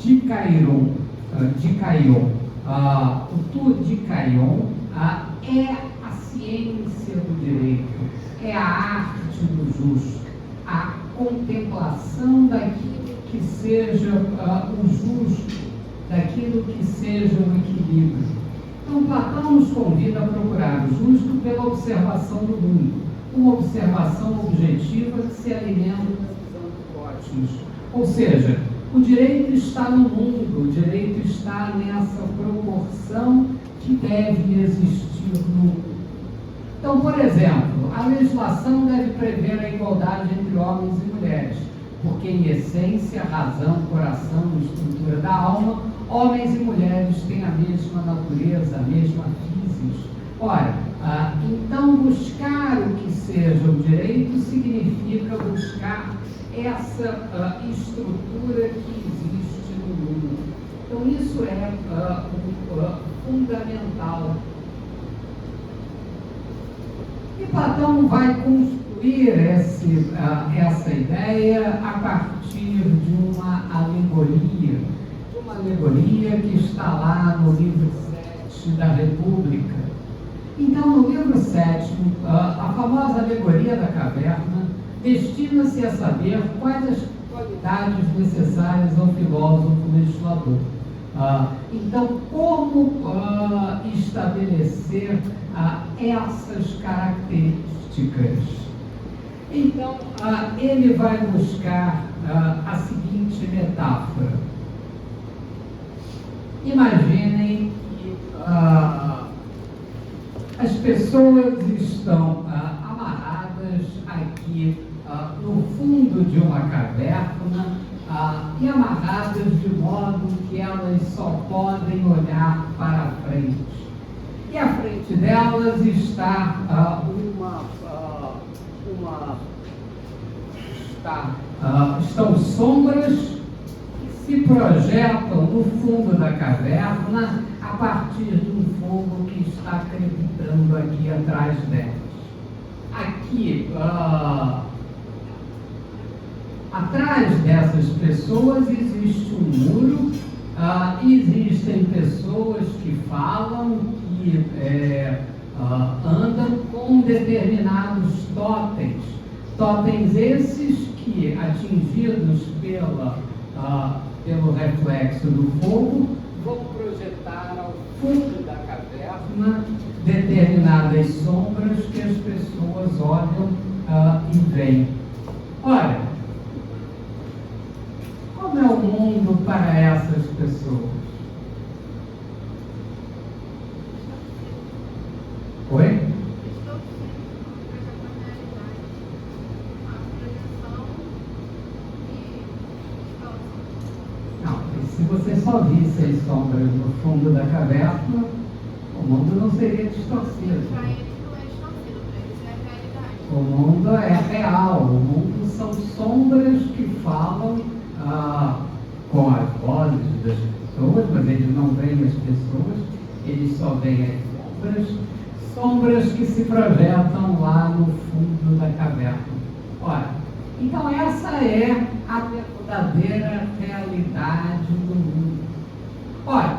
dikairon, o tu dikairon é a ciência do direito, é a arte do justo, a contemplação daquilo que seja o justo, daquilo que seja o equilíbrio. Então, Platão nos convida a procurar o justo pela observação do mundo, uma observação objetiva que se alimenta da visão do cosmos, Ou seja, o direito está no mundo, o direito está nessa proporção que deve existir no mundo. Então, por exemplo, a legislação deve prever a igualdade entre homens e mulheres, porque em essência, razão, coração, estrutura da alma, homens e mulheres têm a mesma natureza, a mesma física. Ora, então buscar o que seja o direito significa buscar essa estrutura que existe no mundo. Então isso é fundamental. E Platão vai construir essa ideia a partir de uma alegoria que está lá no livro 7 da República. Então, no livro 7, a famosa alegoria da caverna destina-se a saber quais as qualidades necessárias ao filósofo legislador. Então, como estabelecer essas características? Então, ele vai buscar a seguinte metáfora. Imaginem que as pessoas estão amarradas aqui no fundo de uma caverna e amarradas de modo que elas só podem olhar para a frente. E à frente delas está estão sombras que se projetam no fundo da caverna a partir de um fogo que está crepitando aqui atrás delas. Aqui, atrás dessas pessoas existe um muro, existem pessoas que falam, que andam com determinados totens. Totens esses que, atingidos pelo reflexo do fogo, vão projetar ao fundo da caverna determinadas sombras que as pessoas olham e veem. Ora, como é o mundo para essas pessoas? Oi? Não, se você só visse as sombras no fundo da caverna, o mundo não seria distorcido. Para eles não é distorcido, para eles é a realidade. O mundo é real, o mundo são sombras que falam com as vozes das pessoas, mas eles não veem as pessoas, eles só veem as sombras que se projetam lá no fundo da caverna. Ora, então essa é a verdadeira realidade do mundo. Ora,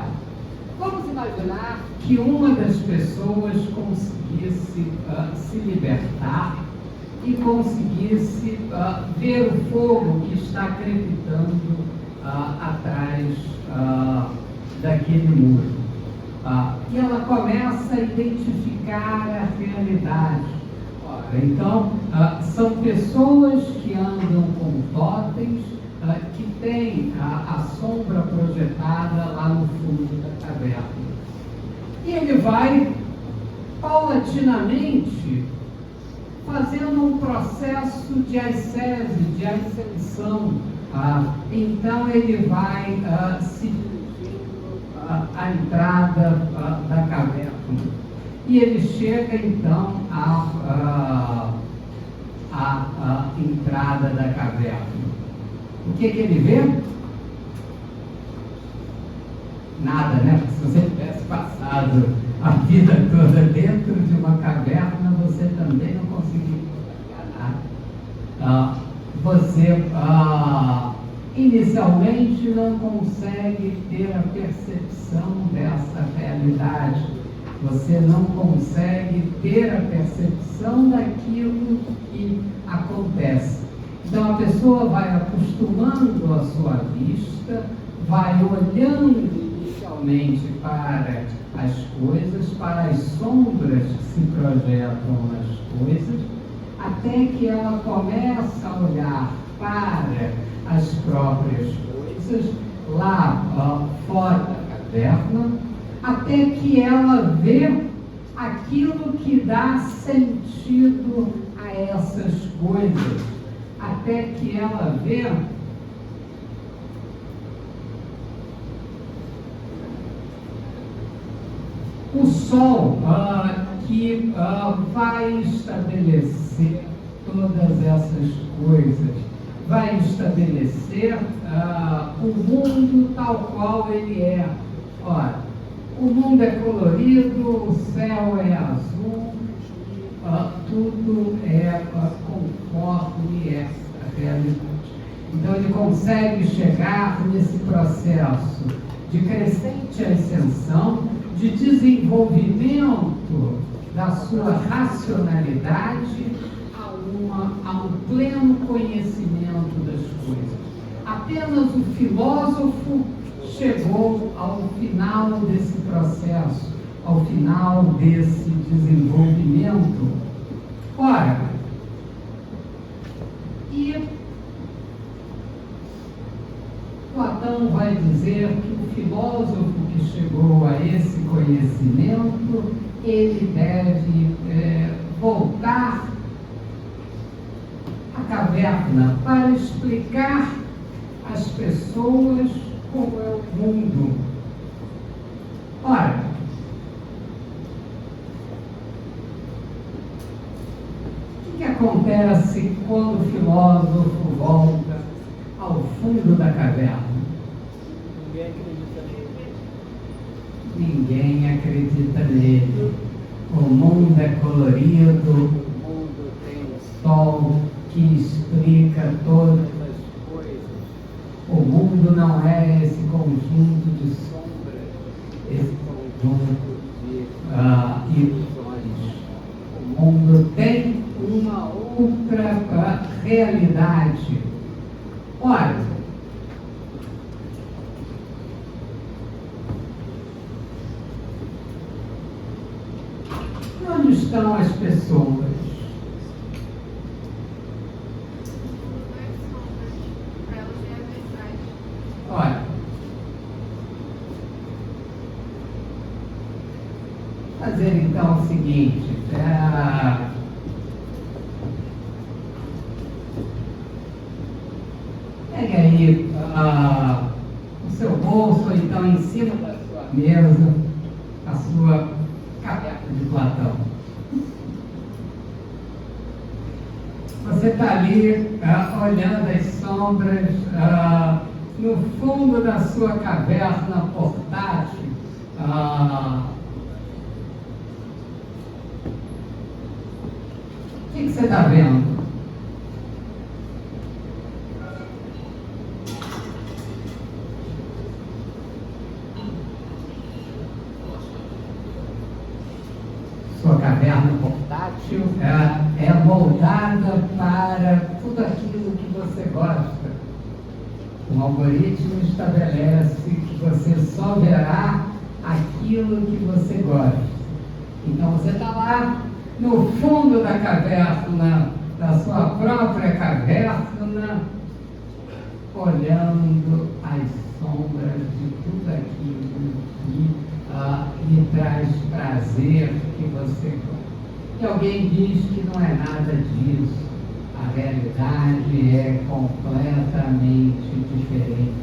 vamos imaginar que uma das pessoas conseguisse se libertar e conseguisse ver o fogo que está crepitando atrás daquele muro. E ela começa a identificar a realidade. Então, são pessoas que andam com totens, que têm a sombra projetada lá no fundo da caverna. E ele vai, paulatinamente, fazendo um processo de ascese, de ascensão. Então, ele vai se dirigindo à entrada da caverna. E ele chega, então, à entrada da caverna. O que ele vê? Nada, né? Porque se você tivesse passado a vida toda dentro de uma caverna, você também não conseguiria enxergar nada. Você, inicialmente, não consegue ter a percepção dessa realidade. Você não consegue ter a percepção daquilo que acontece. Então a pessoa vai acostumando a sua vista, vai olhando inicialmente para as coisas, para as sombras que se projetam nas coisas, até que ela começa a olhar para as próprias coisas lá fora da caverna, até que ela vê aquilo que dá sentido a essas coisas, até que ela vê o sol que vai estabelecer todas essas coisas, vai estabelecer o mundo tal qual ele é. Ora, o mundo é colorido, o céu é azul, tudo é conforme essa realidade. Então ele consegue chegar nesse processo de crescente ascensão, de desenvolvimento da sua racionalidade a um pleno conhecimento das coisas. Apenas o filósofo chegou ao final desse processo, ao final desse desenvolvimento. Ora, e Platão vai dizer que o filósofo que chegou a esse conhecimento, ele deve voltar à caverna para explicar às pessoas como é o mundo. Ora, o que acontece quando o filósofo volta ao fundo da caverna? Ninguém acredita nele. O mundo é colorido, o mundo tem sol que explica todas as coisas. O mundo não é esse conjunto de sombras, esse conjunto de ilusões. O mundo tem uma outra realidade. Ora, onde estão as pessoas? Olha, fazer então o seguinte, pegue aí o seu bolso, ou então em cima da sua mesa, a sua caverna de Platão. Você está ali olhando as sombras no fundo da sua caverna portátil. O que você está vendo? Sua caverna portátil é moldada para tudo aquilo que você gosta. Um algoritmo estabelece que você só verá aquilo que você gosta. Então você está lá no fundo da caverna, da sua própria caverna, olhando as sombras de tudo aquilo que lhe traz prazer, que você gosta. E alguém diz que não é nada disso. A realidade é completamente diferente.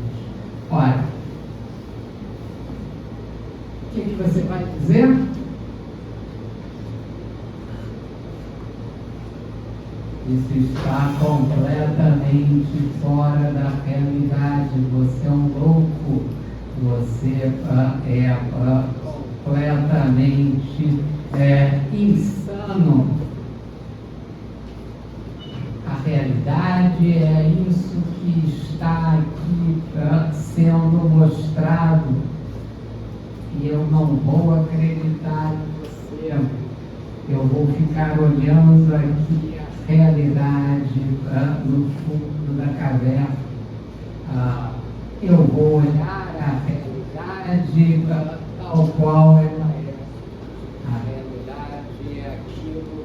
Olha, o que você vai dizer? Isso está completamente fora da realidade. Você é um louco. Você é completamente insano. A realidade é isso que está aqui sendo mostrado. E eu não vou acreditar em você. Eu vou ficar olhando aqui a realidade no fundo da caverna. Eu vou olhar a realidade tal qual ela é. A realidade é aquilo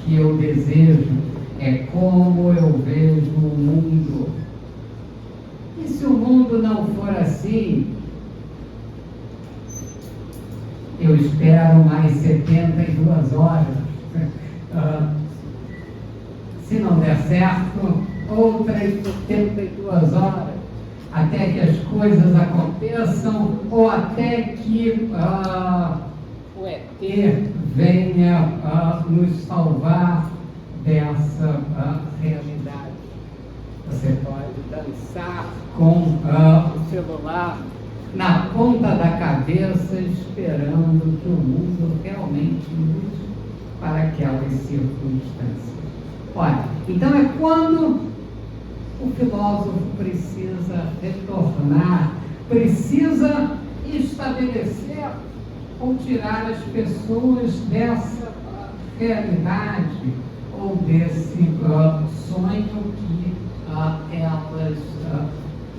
que eu desejo. É como eu vejo o for assim, eu espero mais 72 horas. Se não der certo, outras 72 horas, até que as coisas aconteçam, ou até que o ET venha nos salvar dessa realidade. Você pode dançar com o celular na ponta da cabeça, esperando que o mundo realmente mude para aquelas circunstâncias. Olha, então é quando o filósofo precisa retornar, precisa estabelecer ou tirar as pessoas dessa realidade ou desse sonho que elas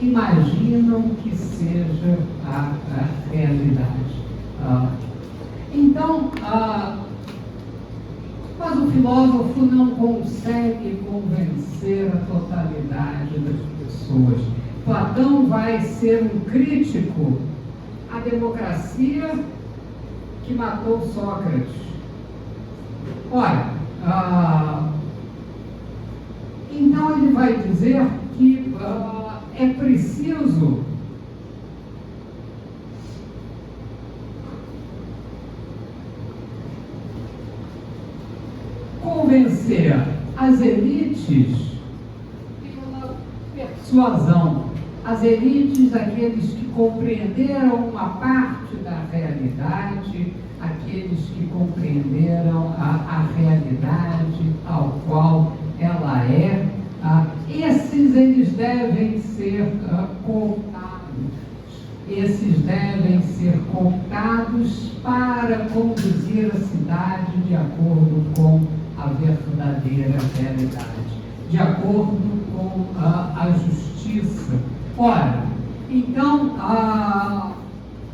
imaginam que seja a realidade. Então, mas o filósofo não consegue convencer a totalidade das pessoas. Platão vai ser um crítico à democracia que matou Sócrates. Ora, então ele vai dizer que é preciso convencer as elites pela persuasão. As elites, aqueles que compreenderam uma parte da realidade, aqueles que compreenderam a realidade tal qual ela é, esses eles devem ser contados. Esses devem ser contados para conduzir a cidade de acordo com a verdadeira realidade, de acordo com a justiça. Ora, então,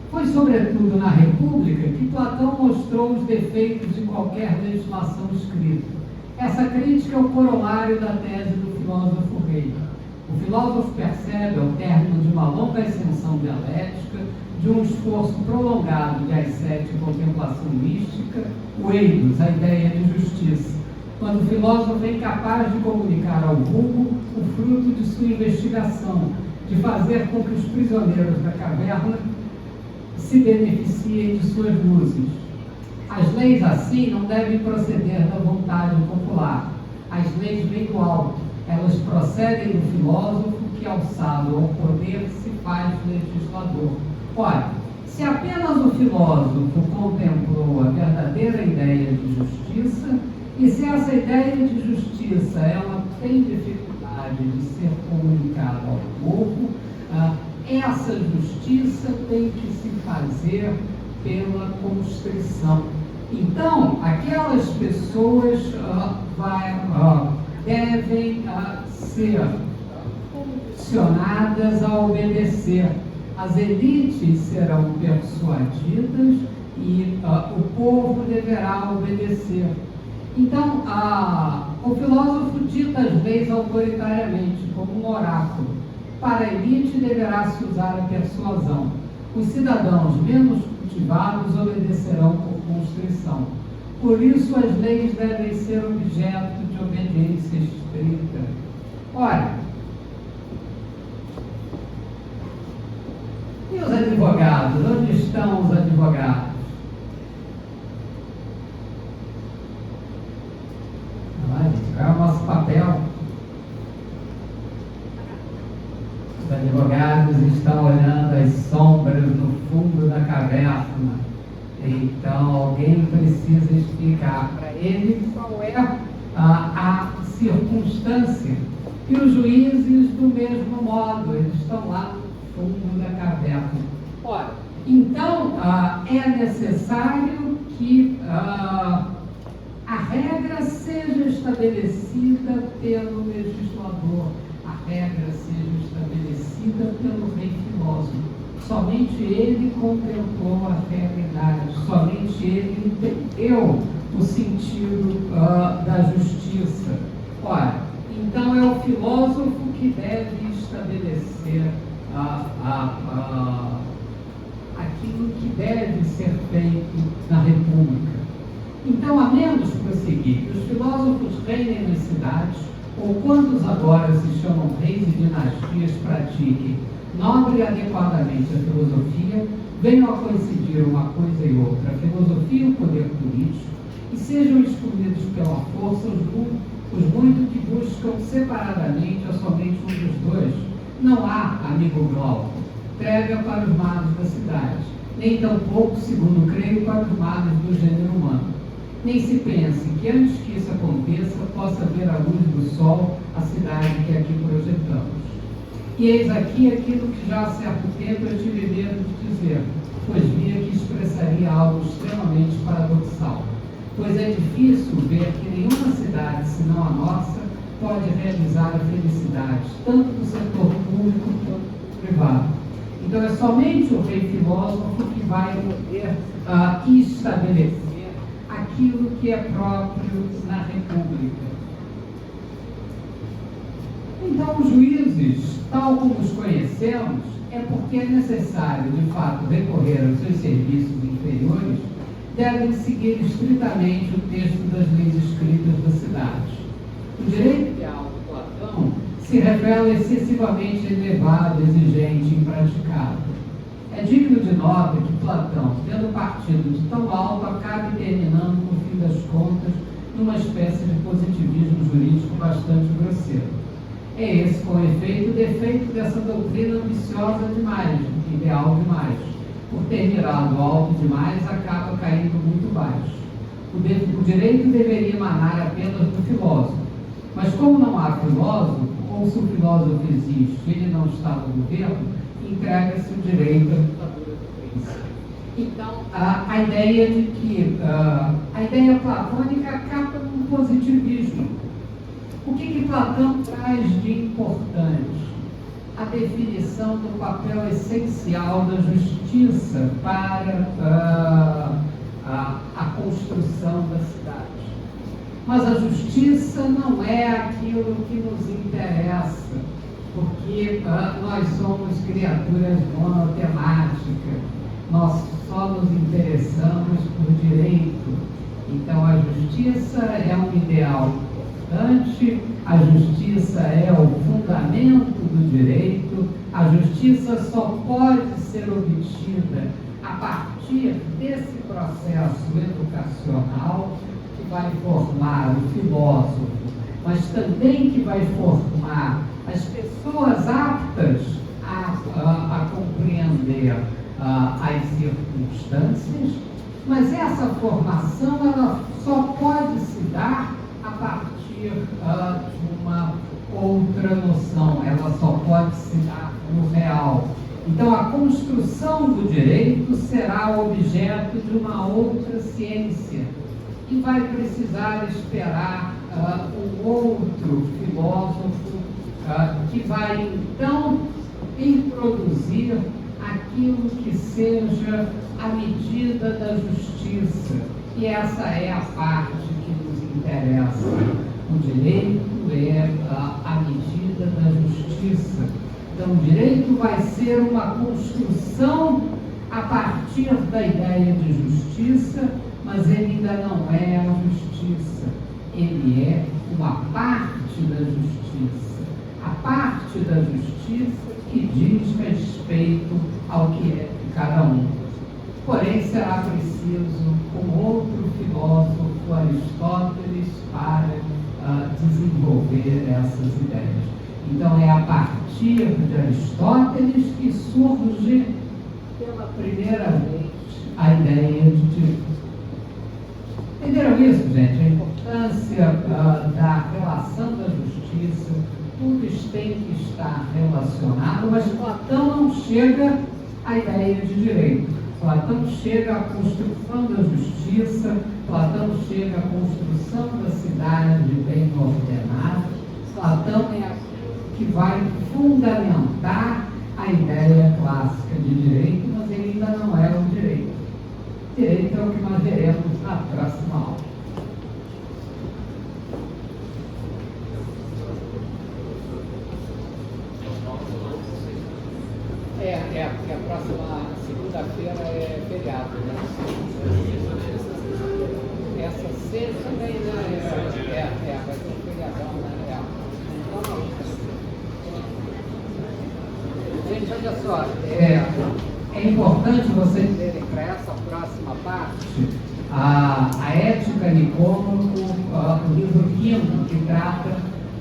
foi sobretudo na República que Platão mostrou os defeitos de qualquer legislação escrita. Essa crítica é o corolário da tese do filósofo Hegel. O filósofo percebe, ao término de uma longa ascensão dialética, de um esforço prolongado de ascética e contemplação mística, o eidos, a ideia de justiça, quando o filósofo é incapaz de comunicar ao vulgo o fruto de sua investigação, de fazer com que os prisioneiros da caverna se beneficiem de suas luzes. As leis assim não devem proceder da vontade popular. As leis vêm do alto. Elas procedem do filósofo que, alçado ao poder, se faz legislador. Ora, se apenas o filósofo contemplou a verdadeira ideia de justiça, e se essa ideia de justiça ela tem dificuldade de ser comunicada ao povo, essa justiça tem que se fazer pela constrição. Então, aquelas pessoas devem ser condicionadas a obedecer. As elites serão persuadidas e o povo deverá obedecer. Então, o filósofo dita as leis autoritariamente, como um oráculo. Para a elite deverá-se usar a persuasão. Os cidadãos menos cultivados obedecerão por constrição. Por isso, as leis devem ser objeto de obediência estrita. Ora, e os advogados? Onde estão os advogados? Qual é o nosso papel? Os advogados estão olhando as sombras no fundo da caverna. Então, alguém precisa explicar para ele qual é a circunstância. E os juízes, do mesmo modo, eles estão lá no fundo da caverna. Ora, então, é necessário que a regra seja estabelecida pelo legislador, a regra seja estabelecida pelo rei filósofo. Somente ele contemplou a realidade, somente ele entendeu o sentido da justiça. Ora, então é o filósofo que deve estabelecer aquilo que deve ser feito na República. Então, a menos prosseguir que os filósofos reinem nas cidades, ou quantos agora se chamam reis e dinastias pratiquem nobre e adequadamente a filosofia, venham a coincidir uma coisa e outra, a filosofia e o poder político, e sejam excluídos pela força os muitos que buscam separadamente ou somente um dos dois. Não há, amigo Glauco, trégua para os males da cidade, nem tampouco, segundo creio, para os males do gênero humano. Nem se pense que antes que isso aconteça, possa ver a luz do sol a cidade que aqui projetamos. E eis aqui aquilo que já há certo tempo eu tive medo de dizer, pois via que expressaria algo extremamente paradoxal. Pois é difícil ver que nenhuma cidade, senão a nossa, pode realizar a felicidade, tanto do setor público quanto do privado. Então é somente o rei filósofo que vai poder estabelecer aquilo que é próprio na República. Então, os juízes, tal como os conhecemos, é porque é necessário, de fato, recorrer aos seus serviços inferiores, devem seguir estritamente o texto das leis escritas da cidade. O direito ideal de Platão se revela excessivamente elevado, exigente e impraticável. É digno de nota que Platão, tendo partido de tão alto, acabe terminando, no fim das contas, numa espécie de positivismo jurídico bastante grosseiro. É esse, com efeito, o defeito dessa doutrina ambiciosa demais, ideal demais. Por ter mirado alto demais, acaba caindo muito baixo. O direito deveria emanar apenas do filósofo. Mas como não há filósofo, ou se o filósofo existe e ele não está no governo, entrega-se o direito à ditadura do príncipe. Então, a ideia de que a ideia platônica acaba no positivismo. O que Platão traz de importante? A definição do papel essencial da justiça para a construção da cidade. Mas a justiça não é aquilo que nos interessa, porque nós somos criaturas monotemáticas, nós só nos interessamos por direito. Então a justiça é um ideal importante, a justiça é o fundamento do direito, a justiça só pode ser obtida a partir desse processo educacional que vai formar o filósofo, mas também que vai formar as pessoas aptas a compreender as circunstâncias, mas essa formação ela só pode se dar a partir de uma outra noção, ela só pode se dar no real. Então a construção do direito será objeto de uma outra ciência e vai precisar esperar um outro filósofo que vai então introduzir aquilo que seja a medida da justiça. E essa é a parte que nos interessa. O direito é a medida da justiça. Então, o direito vai ser uma construção a partir da ideia de justiça, mas ele ainda não é a justiça. Ele é uma parte da justiça. A parte da justiça que diz respeito ao que é de cada um. Porém, será preciso um outro filósofo, Aristóteles, para desenvolver essas ideias. Então, é a partir de Aristóteles que surge pela primeira vez a ideia de direito. Entenderam isso, gente? A importância da relação da justiça, tudo isso tem que estar relacionado, mas Platão não chega à ideia de direito. Platão chega à construção da justiça, Platão chega à construção da cidade bem ordenada. Platão é aquilo que vai fundamentar a ideia clássica de direito, mas ele ainda não é o direito. Direito é o que nós veremos na próxima aula. próxima segunda-feira é feriado, né? Essa sexta também, né? Vai ter um feriadão, né? Gente, olha só, é importante vocês terem para essa próxima parte a Ética Nicômaco, o livro 5º, que trata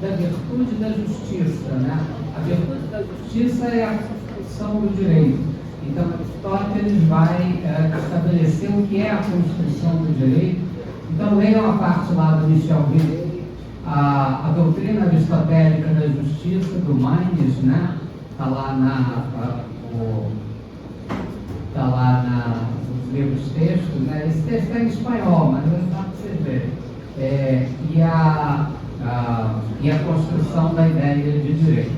da virtude da justiça, né? A virtude da justiça é a construção do direito. Então, Aristóteles vai estabelecer o que é a construção do direito. Então, leiam a parte lá do Michel Riley, a doutrina aristotélica da justiça, do Maimonides, né? Está lá nos livros textos, né? Esse texto é em espanhol, mas eu dá para vocês verem. E a construção da ideia de direito.